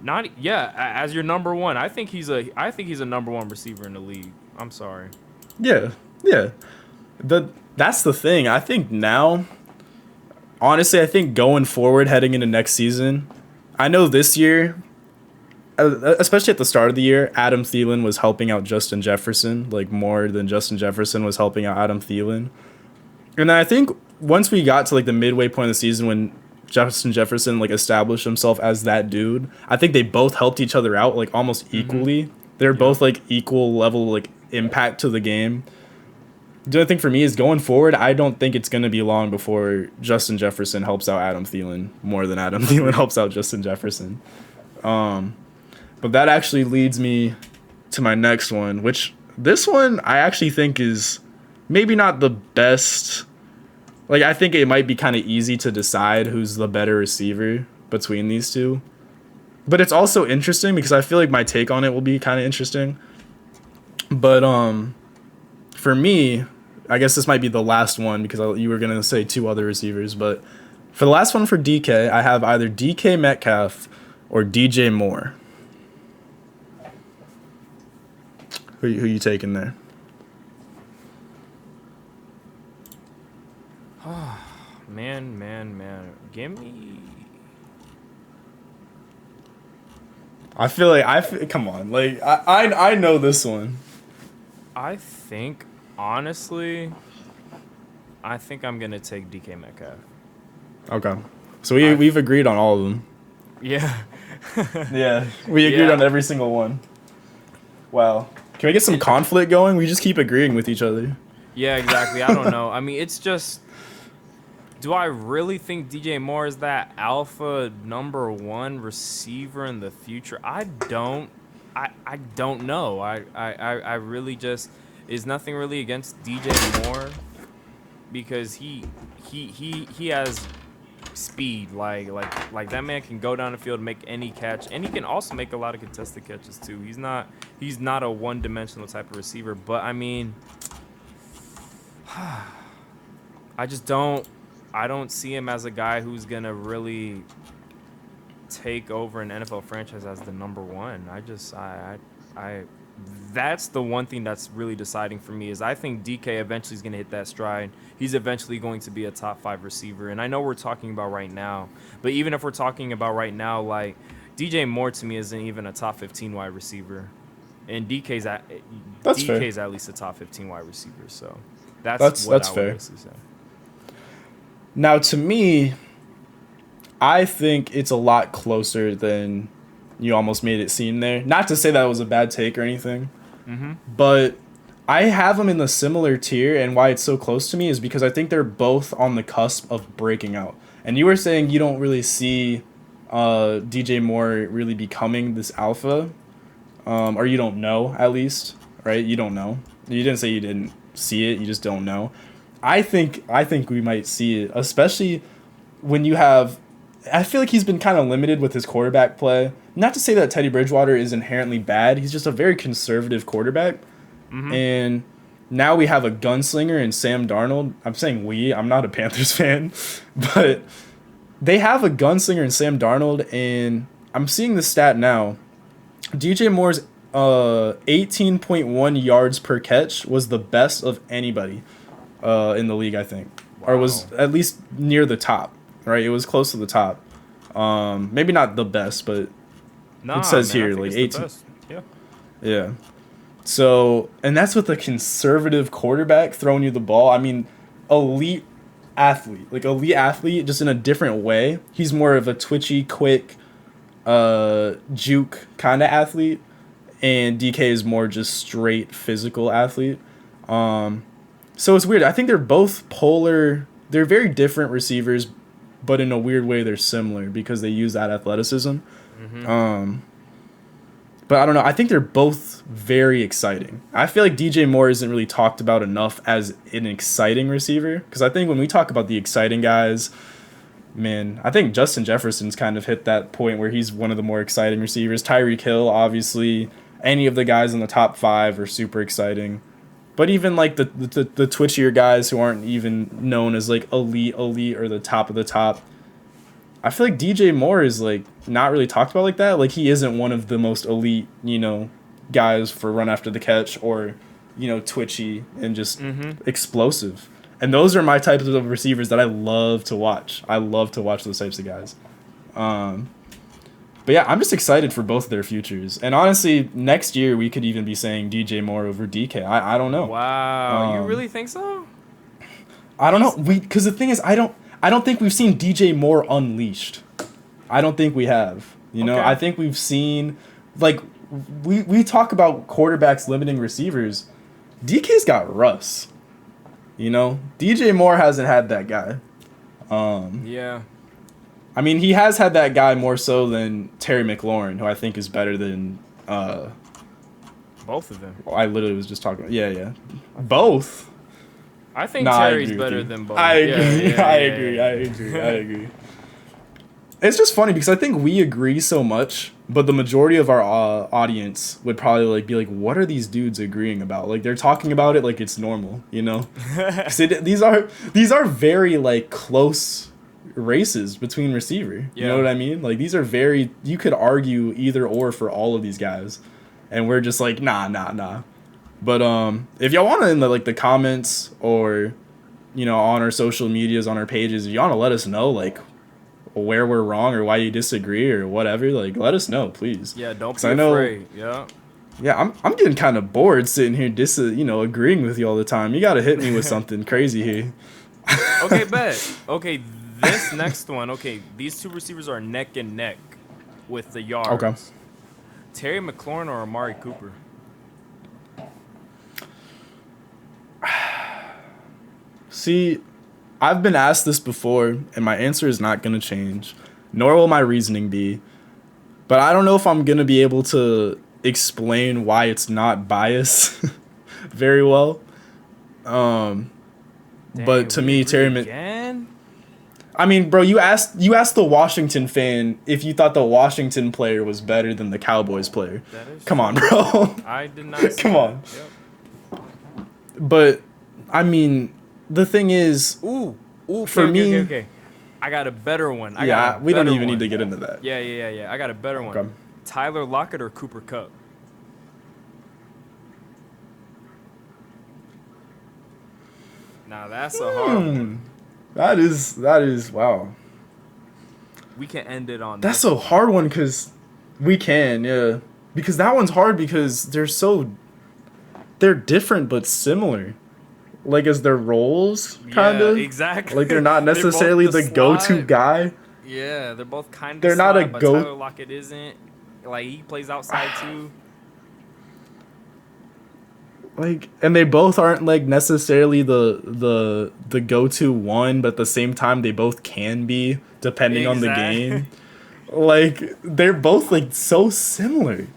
As your number one. I think he's a number one receiver in the league. I'm sorry. Yeah. That's the thing. I think now, honestly, I think going forward, heading into next season, I know this year, especially at the start of the year, Adam Thielen was helping out Justin Jefferson, like more than Justin Jefferson was helping out Adam Thielen. And then I think once we got to like the midway point of the season when Justin Jefferson like established himself as that dude, I think they both helped each other out like almost equally. They're both like equal level like impact to the game. The other thing for me is going forward, I don't think it's going to be long before Justin Jefferson helps out Adam Thielen more than Adam Thielen helps out Justin Jefferson. But that actually leads me to my next one, which this one I actually think is maybe not the best. Like, I think it might be kind of easy to decide who's the better receiver between these two. But it's also interesting because I feel like my take on it will be kind of interesting. But for me, I guess this might be the last one because you were going to say two other receivers. But for the last one for DK, I have either DK Metcalf or DJ Moore. Who you taking there? Man. Give me... I feel like come on, like I know this one. I think honestly, I'm gonna take DK Metcalf. Okay, so we've agreed on all of them. Yeah. Yeah, we agreed on every single one. Wow, can we get some conflict going? We just keep agreeing with each other. Yeah, exactly. I don't know. I mean, it's just. Do I really think DJ Moore is that alpha number one receiver in the future? I don't know. I really just is nothing really against DJ Moore because he has speed. Like that man can go down the field and make any catch, and he can also make a lot of contested catches too. He's not a one-dimensional type of receiver, but I mean, I don't see him as a guy who's going to really take over an NFL franchise as the number one. That's the one thing that's really deciding for me is I think DK eventually is going to hit that stride. He's eventually going to be a top 5 receiver. And I know we're talking about right now, but even if we're talking about right now, like DJ Moore to me isn't even a top 15 wide receiver. And DK's at least a top 15 wide receiver. So that's fair. Say. Now, to me, I think it's a lot closer than you almost made it seem there. Not to say that was a bad take or anything, but I have them in the similar tier, and why it's so close to me is because I think they're both on the cusp of breaking out. And you were saying you don't really see DJ Moore really becoming this alpha. or you don't know at least, right? You don't know. You didn't say you didn't see it. You just don't know. I think we might see it, especially when you have. I feel like he's been kind of limited with his quarterback play. Not to say that Teddy Bridgewater is inherently bad. He's just a very conservative quarterback. Mm-hmm. And now we have a gunslinger in Sam Darnold. I'm saying we. I'm not a Panthers fan. But they have a gunslinger in Sam Darnold. And I'm seeing the stat now. DJ Moore's 18.1 yards per catch was the best of anybody in the league, I think. Or was at least near the top. Right, it was close to the top. Maybe not the best, but it says here like 18. Yeah. Yeah. So, and that's with a conservative quarterback throwing you the ball. I mean, elite athlete, just in a different way. He's more of a twitchy, quick, juke kind of athlete, and DK is more just straight physical athlete. So it's weird. I think they're both polar. They're very different receivers, but in a weird way they're similar because they use that athleticism. Mm-hmm. But I don't know. I think they're both very exciting. I feel like DJ Moore isn't really talked about enough as an exciting receiver, because I think when we talk about the exciting guys, man, I think Justin Jefferson's kind of hit that point where he's one of the more exciting receivers. Tyreek Hill, obviously. Any of the guys in the top 5 are super exciting. But even like the twitchier guys who aren't even known as like elite or the top of the top, I feel like DJ Moore is like not really talked about like that. Like he isn't one of the most elite, guys for run after the catch or, twitchy and just explosive. And those are my types of receivers that I love to watch. I love to watch those types of guys. But yeah, I'm just excited for both of their futures. And honestly, next year we could even be saying DJ Moore over DK. I don't know. Wow, you really think so? I don't know. Because the thing is, I don't think we've seen DJ Moore unleashed. I don't think we have. Okay. I think we've seen, like, we talk about quarterbacks limiting receivers. DK's got Russ. DJ Moore hasn't had that guy. Yeah. I mean, he has had that guy more so than Terry McLaurin, who I think is better than... both of them. I literally was just talking about... Yeah. Both? I think Terry's better than both. I agree. I agree. It's just funny because I think we agree so much, but the majority of our audience would probably be like, what are these dudes agreeing about? Like, they're talking about it like it's normal, 'Cause these are very, like, close races between receiver. You know what I mean? Like, these are very... You could argue either or for all of these guys. And we're just like, nah. But if y'all want to in the comments or, on our social medias, on our pages, if you want to let us know, like, where we're wrong or why you disagree or whatever, like, let us know, please. Yeah, don't be afraid. Yeah, I'm getting kind of bored sitting here agreeing with you all the time. You got to hit me with something crazy here. Okay, bet. Okay, this next one. Okay, these two receivers are neck and neck with the yards. Okay. Terry McLaurin or Amari Cooper? See, I've been asked this before, and my answer is not going to change, nor will my reasoning be. But I don't know if I'm going to be able to explain why it's not bias very well. Dang, but to me, Terry again? I mean, bro, you asked the Washington fan if you thought the Washington player was better than the Cowboys player. Come on, bro. I did not. Come on. Yep. But I mean, the thing is, for me, okay. I got a better one. We don't even need to get into that. Yeah. I got a better one. Okay. Tyler Lockett or Cooper Kupp? Now that's a hard one. That is wow. We can end it on. That's a hard one because we can, yeah. Because that one's hard because they're different but similar. Like, as their roles, kind of. Yeah, exactly. Like, they're not necessarily the go-to guy. Yeah, they're both kind of. They're not a but go. Tyler Lockett isn't. Like, he plays outside too. Like, and they both aren't like necessarily the go-to one, but at the same time they both can be depending on the game. Like, they're both like so similar.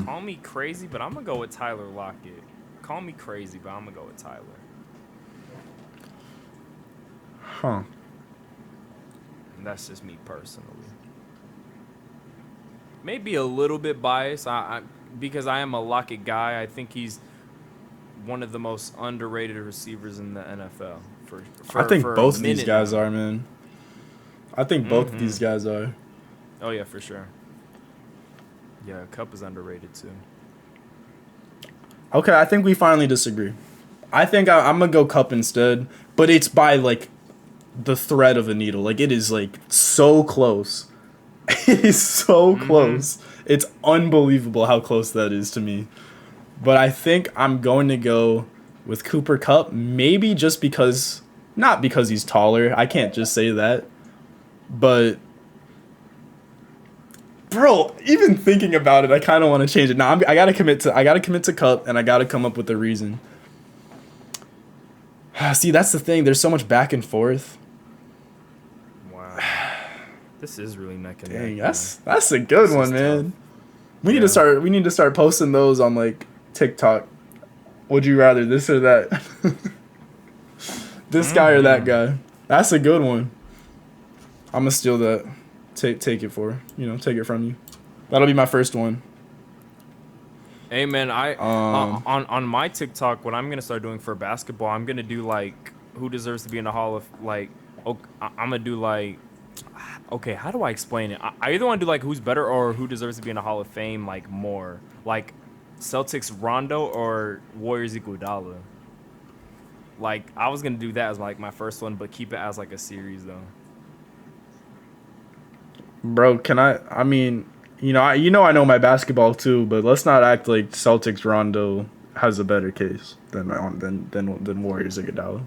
Call me crazy, but I'm gonna go with Tyler Lockett. Call me crazy, but I'm gonna go with Tyler. Huh. And that's just me personally. Maybe a little bit biased, because I am a Lockett guy. I think he's one of the most underrated receivers in the NFL. I think for both a of these minute guys now. are, man. I think both of these guys are. Oh yeah, for sure. Yeah, Cup is underrated too. Okay, I think we finally disagree. I think I'm gonna go Cup instead, but it's by like the thread of a needle. Like it is like so close. It is so close. It's unbelievable how close that is to me. But I think I'm going to go with Cooper Kupp, maybe just because, not because he's taller. I can't just say that. But bro, even thinking about it, I kind of want to change it. Now I gotta commit to Kupp, and I gotta come up with a reason. See, that's the thing. There's so much back and forth. Wow, this is really neck and Dang, neck. that's a good one, man. We need to start posting those on like TikTok. Would you rather this or that? This guy or that guy? That's a good one. I'm gonna steal that. Take it take it from you. That'll be my first one. Hey man, on my TikTok, what I'm gonna start doing for basketball, I'm gonna do like who deserves to be in the Hall of I'm gonna do like, okay, how do I explain it? I either want to do like who's better or who deserves to be in the Hall of Fame like more, like Celtics Rondo or Warriors Iguodala. Like I was gonna do that as like my first one, but keep it as like a series though. Bro, can I mean, I know my basketball too, but let's not act like Celtics Rondo has a better case than Warriors Iguodala.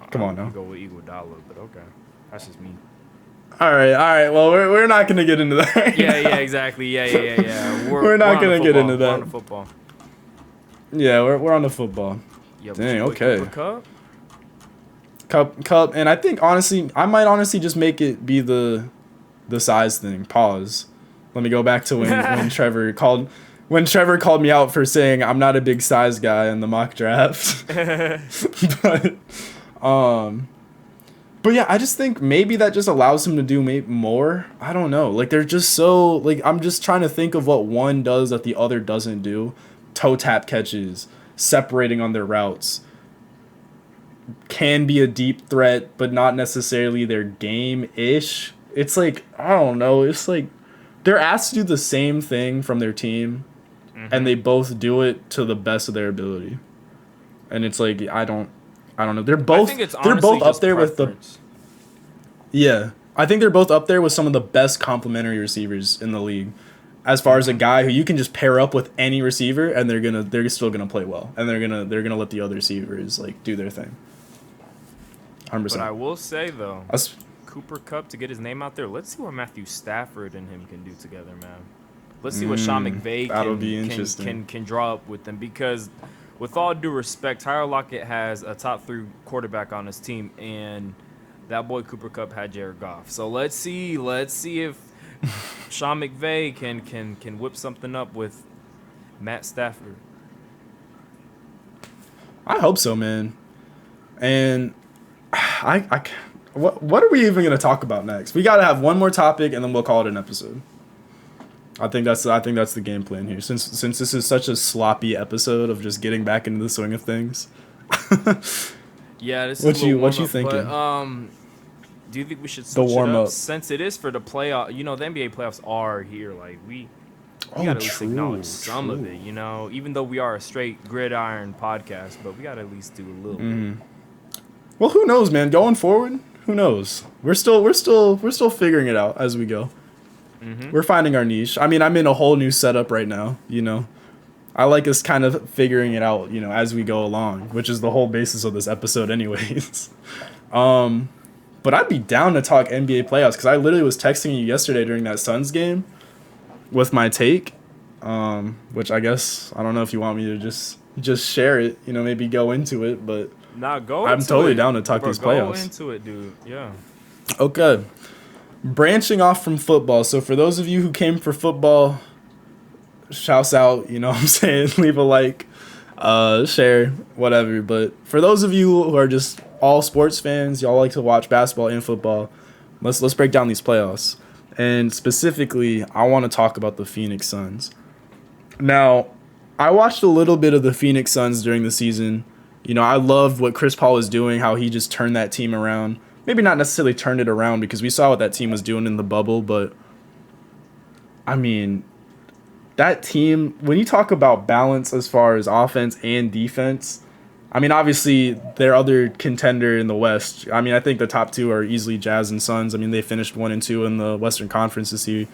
Come on now. Go with Iguodala, but okay, that's just me. All right. Well, we're not gonna get into that. Right yeah, now. exactly. Yeah. We're not gonna get into that. We're on the football. Yeah, we're on the football. Yeah, dang. Okay. Cooper Cup, and I think honestly, I might just make it be the size thing. Pause. Let me go back to when Trevor called me out for saying I'm not a big size guy in the mock draft. But yeah, I just think maybe that just allows him to do more. I don't know. Like they're just so like I'm just trying to think of what one does that the other doesn't do. Toe tap catches, separating on their routes. Can be a deep threat, but not necessarily their game-ish. It's like, I don't know. It's like they're asked to do the same thing from their team, and they both do it to the best of their ability. And it's like, I don't know. They're both up there with the. Yeah, I think they're both up there with some of the best complementary receivers in the league. As far as a guy who you can just pair up with any receiver and they're still gonna play well, and they're gonna let the other receivers like do their thing. 100%. But I will say though, Cooper Kupp to get his name out there. Let's see what Matthew Stafford and him can do together, man. Let's see what Sean McVay can draw up with them, because with all due respect, Tyler Lockett has a top 3 quarterback on his team, and that boy Cooper Kupp had Jared Goff. So let's see if Sean McVay can whip something up with Matt Stafford. I hope so, man. And what are we even gonna talk about next? We gotta have one more topic, and then we'll call it an episode. I think that's the game plan here. Since this is such a sloppy episode of just getting back into the swing of things. Yeah, this is what you thinking? But, do you think we should switch the warm it up up since it is for the playoff? The NBA playoffs are here. Like we gotta at least acknowledge some of it. Even though we are a straight gridiron podcast, but we gotta at least do a little bit. Well, who knows, man? Going forward, who knows? We're still figuring it out as we go. We're finding our niche. I mean, I'm in a whole new setup right now. I like us kind of figuring it out. As we go along, which is the whole basis of this episode, anyways. But I'd be down to talk NBA playoffs, because I literally was texting you yesterday during that Suns game with my take, which I guess I don't know if you want me to just share it. Maybe go into it, but. I'm totally down to talk these playoffs. Go into it, dude. Yeah. Okay. branching off from football. So for those of you who came for football, shouts out, you know what I'm saying? Leave a like, share, whatever. But for those of you who are just all sports fans, y'all like to watch basketball and football, let's break down these playoffs. And specifically, I want to talk about the Phoenix Suns. Now, I watched a little bit of the Phoenix Suns during the season. You know, I loved what Chris Paul was doing, how he just turned that team around. Maybe not necessarily turned it around because we saw what that team was doing in the bubble, but I mean, that team, when you talk about balance as far as offense and defense, I mean, obviously, their other contender in the West, I mean, I think the top two are easily Jazz and Suns. I mean, they finished 1 and 2 in the Western Conference this year,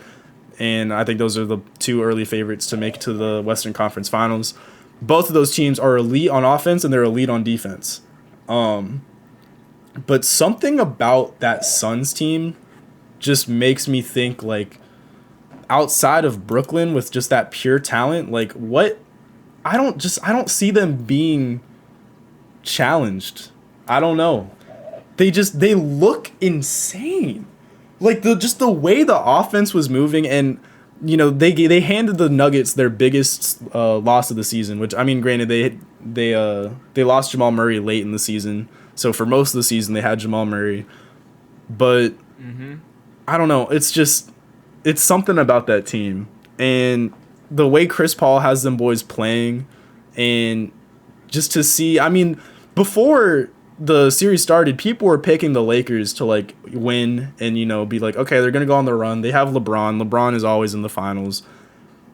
and I think those are the two early favorites to make it to the Western Conference Finals. Both of those teams are elite on offense, and they're elite on defense. But something about that Suns team just makes me think, like, outside of Brooklyn with just that pure talent, like, what? I don't see them being challenged. I don't know. They look insane. Like the way the offense was moving, and you know they handed the Nuggets their biggest loss of the season. Which, I mean, granted, they lost Jamal Murray late in the season, so for most of the season they had Jamal Murray. But I don't know. It's something about that team and the way Chris Paul has them boys playing, and just to see. I mean, before the series started, people were picking the Lakers to like win and, you know, be like, okay, they're gonna go on the run. They have LeBron. LeBron is always in the finals,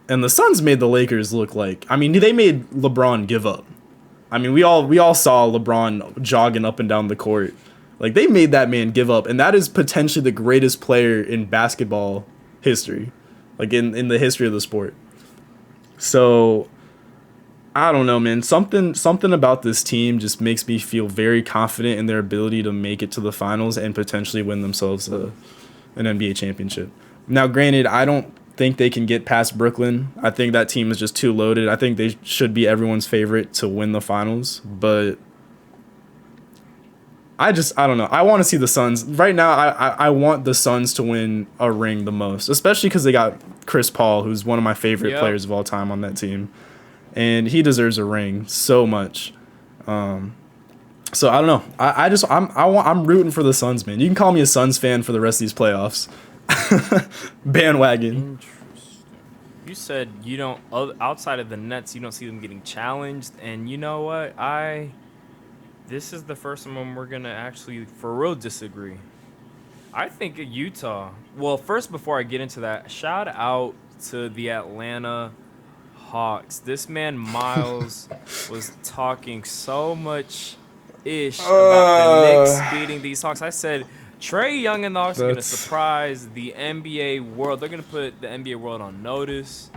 and the Suns made the Lakers look like. I mean, they made LeBron give up. I mean, we all saw LeBron jogging up and down the court. Like, they made that man give up, and that is potentially the greatest player in basketball history, like in the history of the sport. So I don't know, man. Something about this team just makes me feel very confident in their ability to make it to the finals and potentially win themselves an NBA championship. Now, granted, I don't think they can get past Brooklyn. I think that team is just too loaded. I think they should be everyone's favorite to win the finals, but I don't know. I want to see the Suns. Right now, I want the Suns to win a ring the most, especially because they got Chris Paul, who's one of my favorite players of all time on that team. And he deserves a ring so much. So I don't know. I'm rooting for the Suns, man. You can call me a Suns fan for the rest of these playoffs. Bandwagon. Interesting. You said you don't, outside of the Nets, you don't see them getting challenged. And you know what? This is the first one we're going to actually for real disagree. I think Utah. Well, first, before I get into that, shout out to the Atlanta Hawks. This man Miles was talking so much ish about the Knicks beating these Hawks. I said Trae Young and the Hawks are going to surprise the NBA world. They're going to put the NBA world on notice.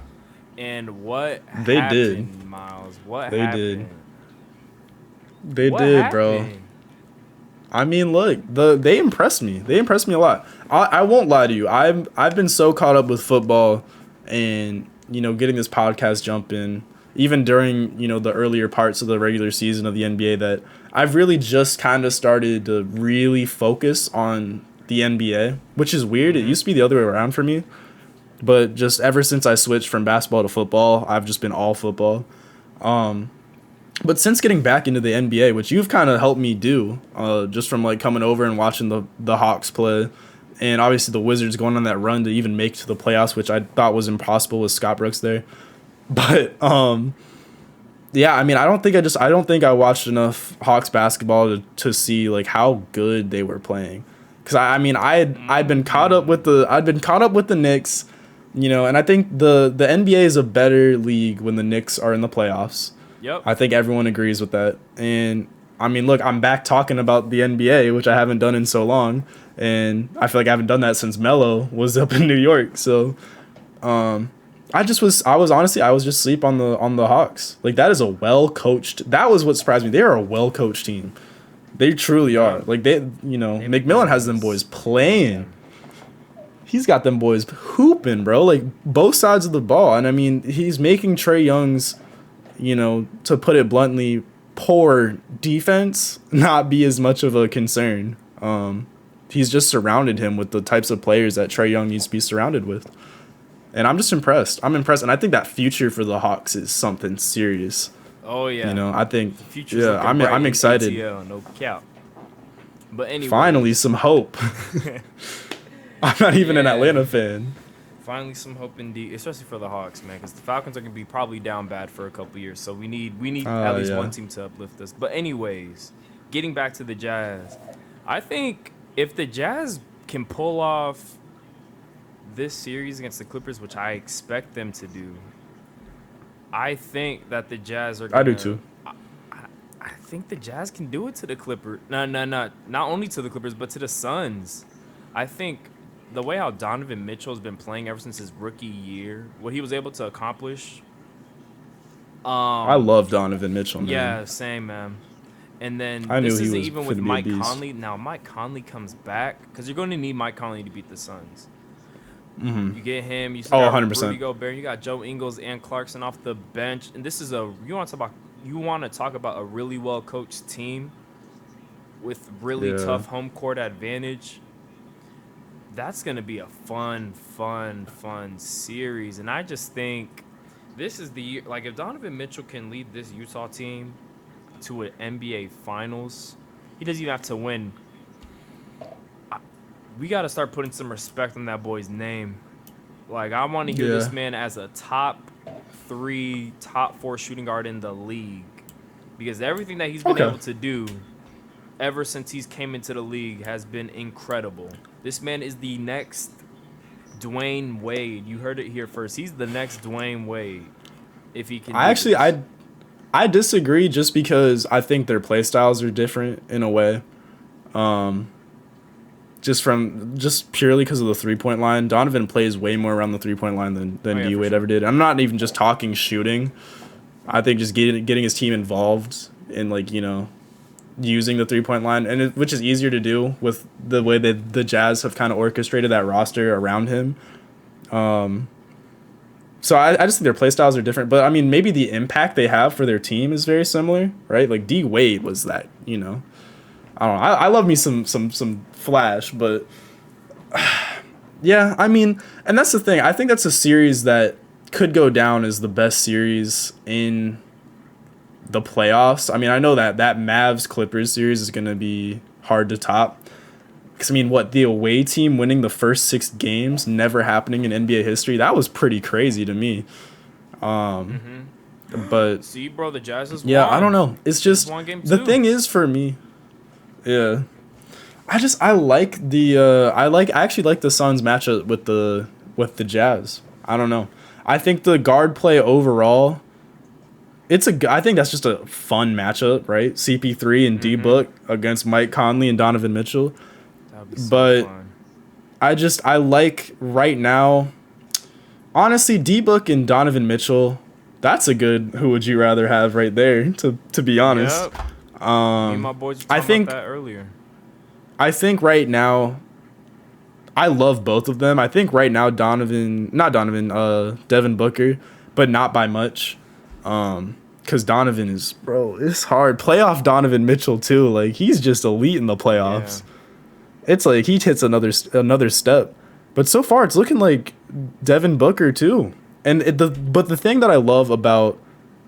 And what they happened, did, Miles? What they happened? They did, bro. I mean, look, they impressed me. They impressed me a lot. I won't lie to you. I've been so caught up with football and, you know, getting this podcast jumping, even during, you know, the earlier parts of the regular season of the NBA, that I've really just kind of started to really focus on the NBA, which is weird. It used to be the other way around for me, but just ever since I switched from basketball to football, I've just been all football. But since getting back into the NBA, which you've kind of helped me do, just from like coming over and watching the Hawks play, and obviously the Wizards going on that run to even make to the playoffs, which I thought was impossible with Scott Brooks there. But yeah, I mean, I don't think I watched enough Hawks basketball to see like how good they were playing. Because I'd been caught up with the Knicks, you know, and I think the NBA is a better league when the Knicks are in the playoffs. Yep. I think everyone agrees with that. And I mean, look, I'm back talking about the NBA, which I haven't done in so long, and I feel like I haven't done that since Melo was up in New York. So, I was just asleep on the Hawks. Like, that is a well-coached. That was what surprised me. They are a well-coached team. They truly are. Like, McMillan has them boys playing. He's got them boys hooping, bro. Like, both sides of the ball. And I mean, he's making Trae Young's, you know, to put it bluntly, poor defense not be as much of a concern. he's just surrounded him with the types of players that Trae Young needs to be surrounded with. And I'm just impressed. I'm impressed, and I think that future for the Hawks is something serious. Oh yeah. You know, I think The future's looking I'm bright in excited. ATL, no cap. But anyway, Finally, some hope. I'm not even an Yeah. Atlanta fan. finally some hope indeed, especially for the Hawks, man, because the Falcons are gonna be probably down bad for a couple years. So we need at least Yeah. one team to uplift us. But anyways, getting back to the Jazz, I think if the Jazz can pull off this series against the Clippers, which I expect them to do, I think that the Jazz are gonna, I do too. I think the Jazz can do it to the Clippers. No, not only to the Clippers, but to the Suns. I think the way how Donovan Mitchell's been playing ever since his rookie year, what he was able to accomplish. I love Donovan Mitchell, man. Yeah, same, man. And then I knew this he isn't was even with finna be a Mike beast. Conley. Now Mike Conley comes back because you're going to need Mike Conley to beat the Suns. Mm-hmm. You get him. You still Oh, got 100%. Rudy Gobert. You got Joe Ingles and Clarkson off the bench. And this is you want to talk about a really well coached team with really Yeah. tough home court advantage. That's gonna be a fun series. And I just think this is the year. Like if Donovan Mitchell can lead this Utah team to an NBA Finals, he doesn't even have to win. We got to start putting some respect on that boy's name. Like, I want to hear this man as a top 3, top 4 shooting guard in the league. Because everything that he's been able to do ever since he's came into the league has been incredible. This man is the next Dwayne Wade. You heard it here first. He's the next Dwayne Wade. If he can I disagree just because I think their play styles are different in a way. Just purely because of the 3-point line. Donovan plays way more around the 3-point line than D Wade ever did. I'm not even just talking shooting. I think just getting his team involved in, like, you know, using the 3-point line, and which is easier to do with the way that the Jazz have kind of orchestrated that roster around him. So I just think their play styles are different. But I mean, maybe the impact they have for their team is very similar, right? Like D Wade was that, you know. I don't know. I love me some Flash, but yeah, I mean, and that's the thing. I think that's a series that could go down as the best series in the playoffs. I mean, I know that Mavs Clippers series is going to be hard to top. Because, I mean, the away team winning the first 6 games, never happening in NBA history, that was pretty crazy to me. But see, bro, the Jazz is yeah, I don't know. It's just the thing is for me. Yeah, I actually like the Suns matchup with the Jazz. I don't know. I think the guard play overall, I think that's just a fun matchup, right? CP3 and D-Book against Mike Conley and Donovan Mitchell. That would be so But fun. I like right now, honestly, D-Book and Donovan Mitchell. That's a good who would you rather have right there, to be honest. Yep. Me and my boys were talking about that earlier. I think right now, I love both of them. I think right now Devin Booker, but not by much. Because Donovan is, bro, it's hard. Playoff Donovan Mitchell too. Like, he's just elite in the playoffs. Yeah. It's like he hits another step. But so far it's looking like Devin Booker too. And but the thing that I love about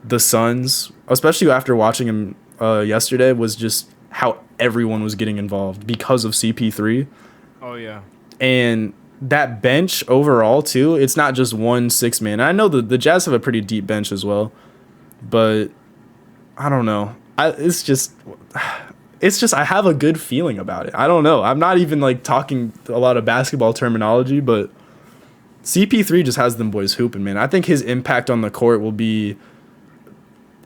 the Suns, especially after watching him yesterday, was just how everyone was getting involved because of CP3. Oh yeah. And that bench overall too, it's not just 1 6-man. I know the Jazz have a pretty deep bench as well, but I don't know. It's just I have a good feeling about it. I don't know. I'm not even like talking a lot of basketball terminology, but CP3 just has them boys hooping, man. I think his impact on the court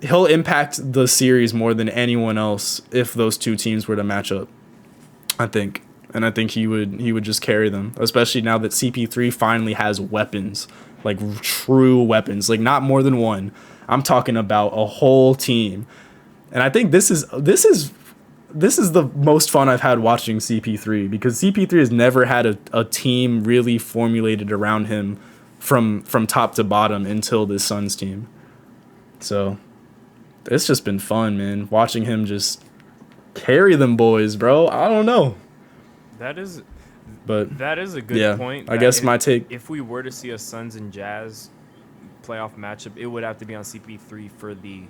he'll impact the series more than anyone else if those two teams were to match up, I think. And I think he would just carry them, especially now that CP3 finally has weapons, like true weapons, like not more than one. I'm talking about a whole team. And I think this is the most fun I've had watching CP3, because CP3 has never had a team really formulated around him from top to bottom until this Suns team. So it's just been fun, man, watching him just carry them boys, bro. I don't know. That is But that is a good yeah, point. I That guess my take. if we were to see a Suns and Jazz playoff matchup, it would have to be on CP3 for the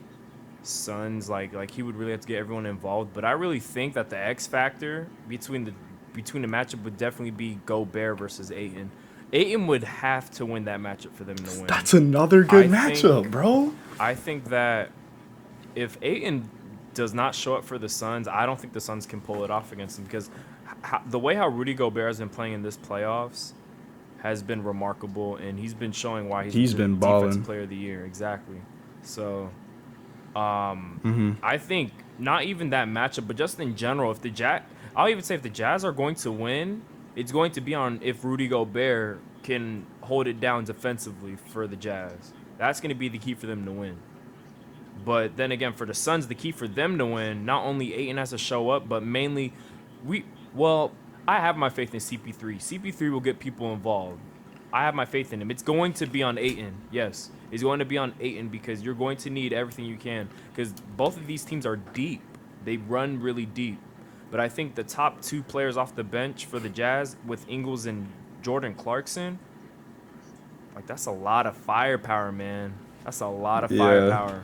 Suns. Like he would really have to get everyone involved. But I really think that the X factor between the matchup would definitely be Gobert versus Ayton. Ayton would have to win that matchup for them to win. That's another good I matchup, think- bro. I think that if Ayton does not show up for the Suns, I don't think the Suns can pull it off against them because the way how Rudy Gobert has been playing in this playoffs has been remarkable, and he's been showing why he's Been the balling. Defensive Player of the Year. Exactly. So, Mm-hmm. I think not even that matchup, but just in general, if the I'll even say if the Jazz are going to win, it's going to be on if Rudy Gobert can hold it down defensively for the Jazz. That's going to be the key for them to win. But then again, for the Suns, the key for them to win, not only Ayton has to show up, but mainly I have my faith in CP3. CP3 will get people involved. I have my faith in him. It's going to be on Ayton. Yes, it's going to be on Ayton because you're going to need everything you can because both of these teams are deep. They run really deep. But I think the top two players off the bench for the Jazz with Ingles and Jordan Clarkson, like that's a lot of firepower, man. That's a lot of firepower.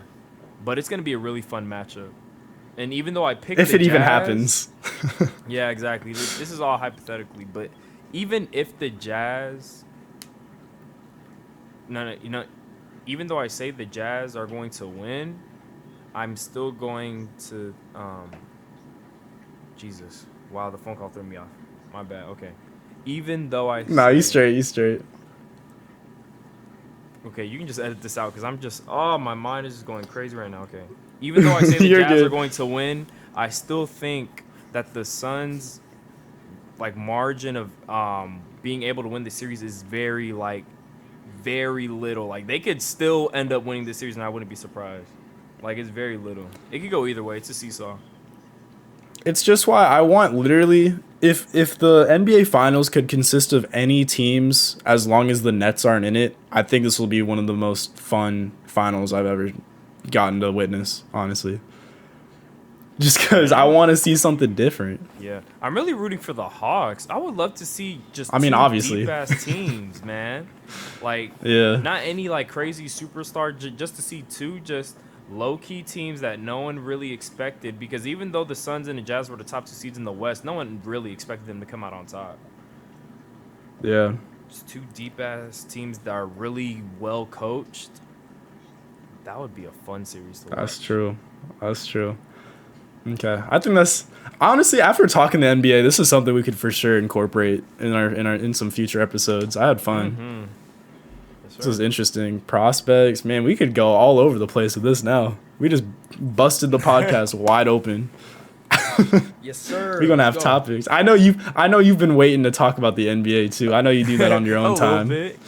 But it's going to be a really fun matchup. And even though I picked If the it even Jazz- happens. Yeah, exactly. This is all hypothetically, but even if the Jazz, even though I say the Jazz are going to win, I'm still going to, Jesus, wow, the phone call threw me off. My bad. Okay, even though I, Nah, you straight. Okay, you can just edit this out because my mind is just going crazy right now. Okay, even though I say the You're Jazz good. are going to win, I still think that the Suns, like margin of being able to win the series is very little. Like they could still end up winning the series, and I wouldn't be surprised. Like it's very little. It could go either way. It's a seesaw. It's just why I want literally if the NBA Finals could consist of any teams as long as the Nets aren't in it, I think this will be one of the most fun finals I've ever gotten to witness, honestly. Just because I want to see something different. Yeah, I'm really rooting for the Hawks. I would love to see just obviously. deep ass teams, man. Like Yeah. not any like crazy superstar, just to see two just low-key teams that no one really expected because even though the Suns and the Jazz were the top two seeds in the West, no one really expected them to come out on top. Yeah. Just two deep-ass teams that are really well coached. That would be a fun series to watch. That's true. Okay. I think that's honestly after talking the NBA, this is something we could for sure incorporate in some future episodes. I had fun. Mm-hmm. Yes, This is interesting. Prospects, man, we could go all over the place with this now. We just busted the podcast wide open. Yes, sir. We're gonna have topics. I know you've been waiting to talk about the NBA too. I know you do that on your own time. A little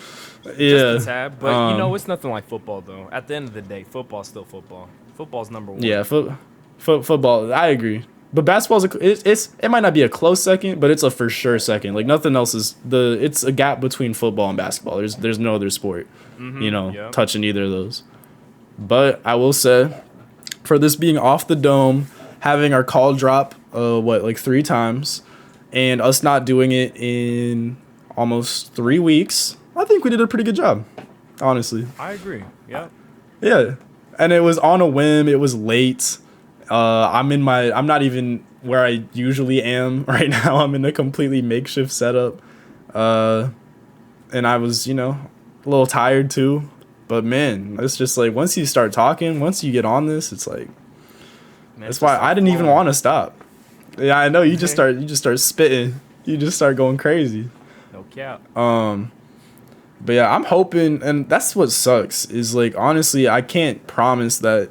bit. Yeah. Just a tab, but it's nothing like football though. At the end of the day, football's still football. Football's number one. Yeah, football. I agree. But basketball's it might not be a close second, but it's a for sure second. Like nothing else is it's a gap between football and basketball. There's no other sport, touching either of those. But I will say, for this being off the dome, having our call drop 3 times, and us not doing it in almost 3 weeks, I think we did a pretty good job, honestly. I agree. Yeah. Yeah, and it was on a whim. It was late. I'm not even where I usually am right now. I'm in a completely makeshift setup. And I was, a little tired too. But man, it's just like once you start talking, once you get on this, it's like that's why I didn't even want to stop. Yeah, I know you just start spitting. You just start going crazy. No cap. But yeah, I'm hoping, and that's what sucks is like honestly, I can't promise that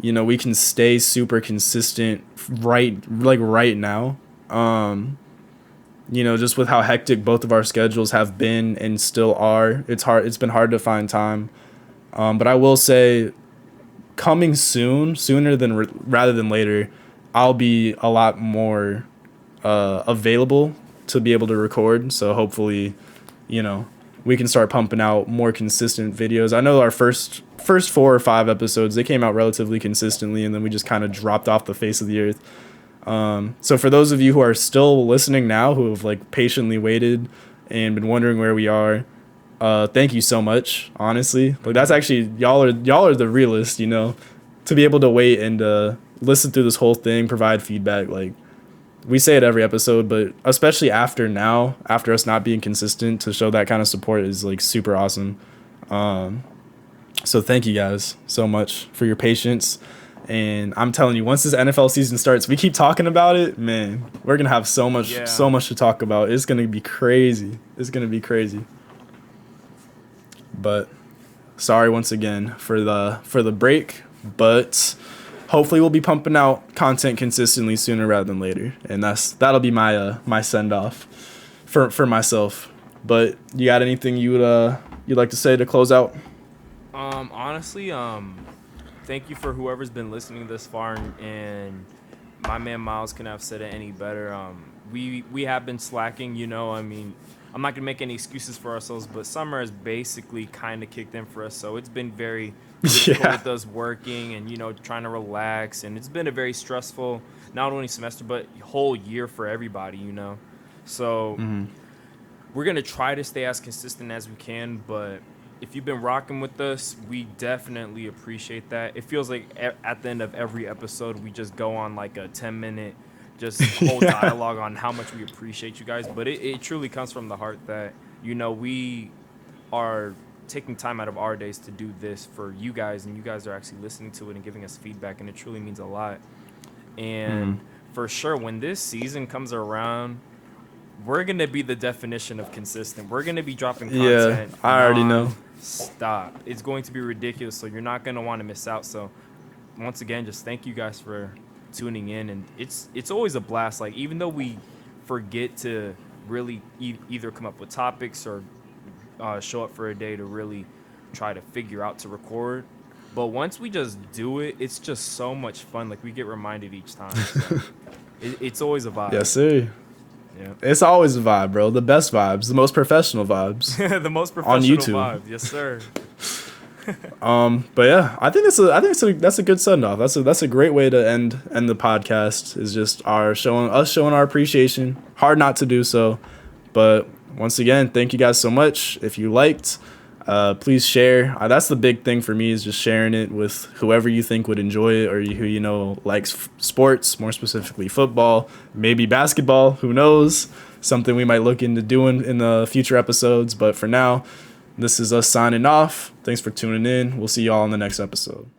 we can stay super consistent right now. Just with how hectic both of our schedules have been and still are. It's been hard to find time. But I will say coming sooner rather than later, I'll be a lot more available to be able to record. So hopefully, we can start pumping out more consistent videos. I know our first 4 or 5 episodes, they came out relatively consistently, and then we just kind of dropped off the face of the earth. So for those of you who are still listening now, who have like patiently waited and been wondering where we are, thank you so much. Honestly, like that's actually y'all are the realest, you know, to be able to wait and listen through this whole thing, provide feedback. Like we say it every episode, but especially after us not being consistent, to show that kind of support is like super awesome. So thank you guys so much for your patience. And I'm telling you, once this NFL season starts, we keep talking about it, man, we're going to have so much to talk about. It's going to be crazy. But sorry once again for the break, but hopefully we'll be pumping out content consistently sooner rather than later. And that'll be my send off for myself. But you got anything you'd like to say to close out? Honestly, thank you for whoever's been listening this far, and my man Miles couldn't have said it any better. We have been slacking, you know. I mean, I'm not gonna make any excuses for ourselves, but summer has basically kind of kicked in for us, so it's been very difficult with us working and, you know, trying to relax, and it's been a very stressful, not only semester but whole year for everybody, you know. So we're gonna try to stay as consistent as we can, but if you've been rocking with us, we definitely appreciate that. It feels like at the end of every episode, we just go on like a 10-minute just whole dialogue on how much we appreciate you guys. But it truly comes from the heart that, you know, we are taking time out of our days to do this for you guys, and you guys are actually listening to it and giving us feedback, and it truly means a lot. And for sure, when this season comes around, we're going to be the definition of consistent. We're going to be dropping content. Yeah, I already know. Stop. It's going to be ridiculous, so you're not going to want to miss out. So once again, just thank you guys for tuning in, and it's always a blast. Like, even though we forget to really either come up with topics or show up for a day to really try to figure out to record, but once we just do it, it's just so much fun. Like, we get reminded each time. So it's always a vibe. Yes, sir. Yeah. It's always a vibe, bro. The best vibes, the most professional vibes. The most professional on YouTube. vibe. Yes, sir. But yeah, I think that's a good send off. That's a great way to end the podcast. Is just showing our appreciation. Hard not to do so, but once again, thank you guys so much. If you liked, please share. That's the big thing for me, is just sharing it with whoever you think would enjoy it, or who you know likes sports, more specifically football, maybe basketball. Who knows? Something we might look into doing in the future episodes. But for now, this is us signing off. Thanks for tuning in. We'll see y'all in the next episode.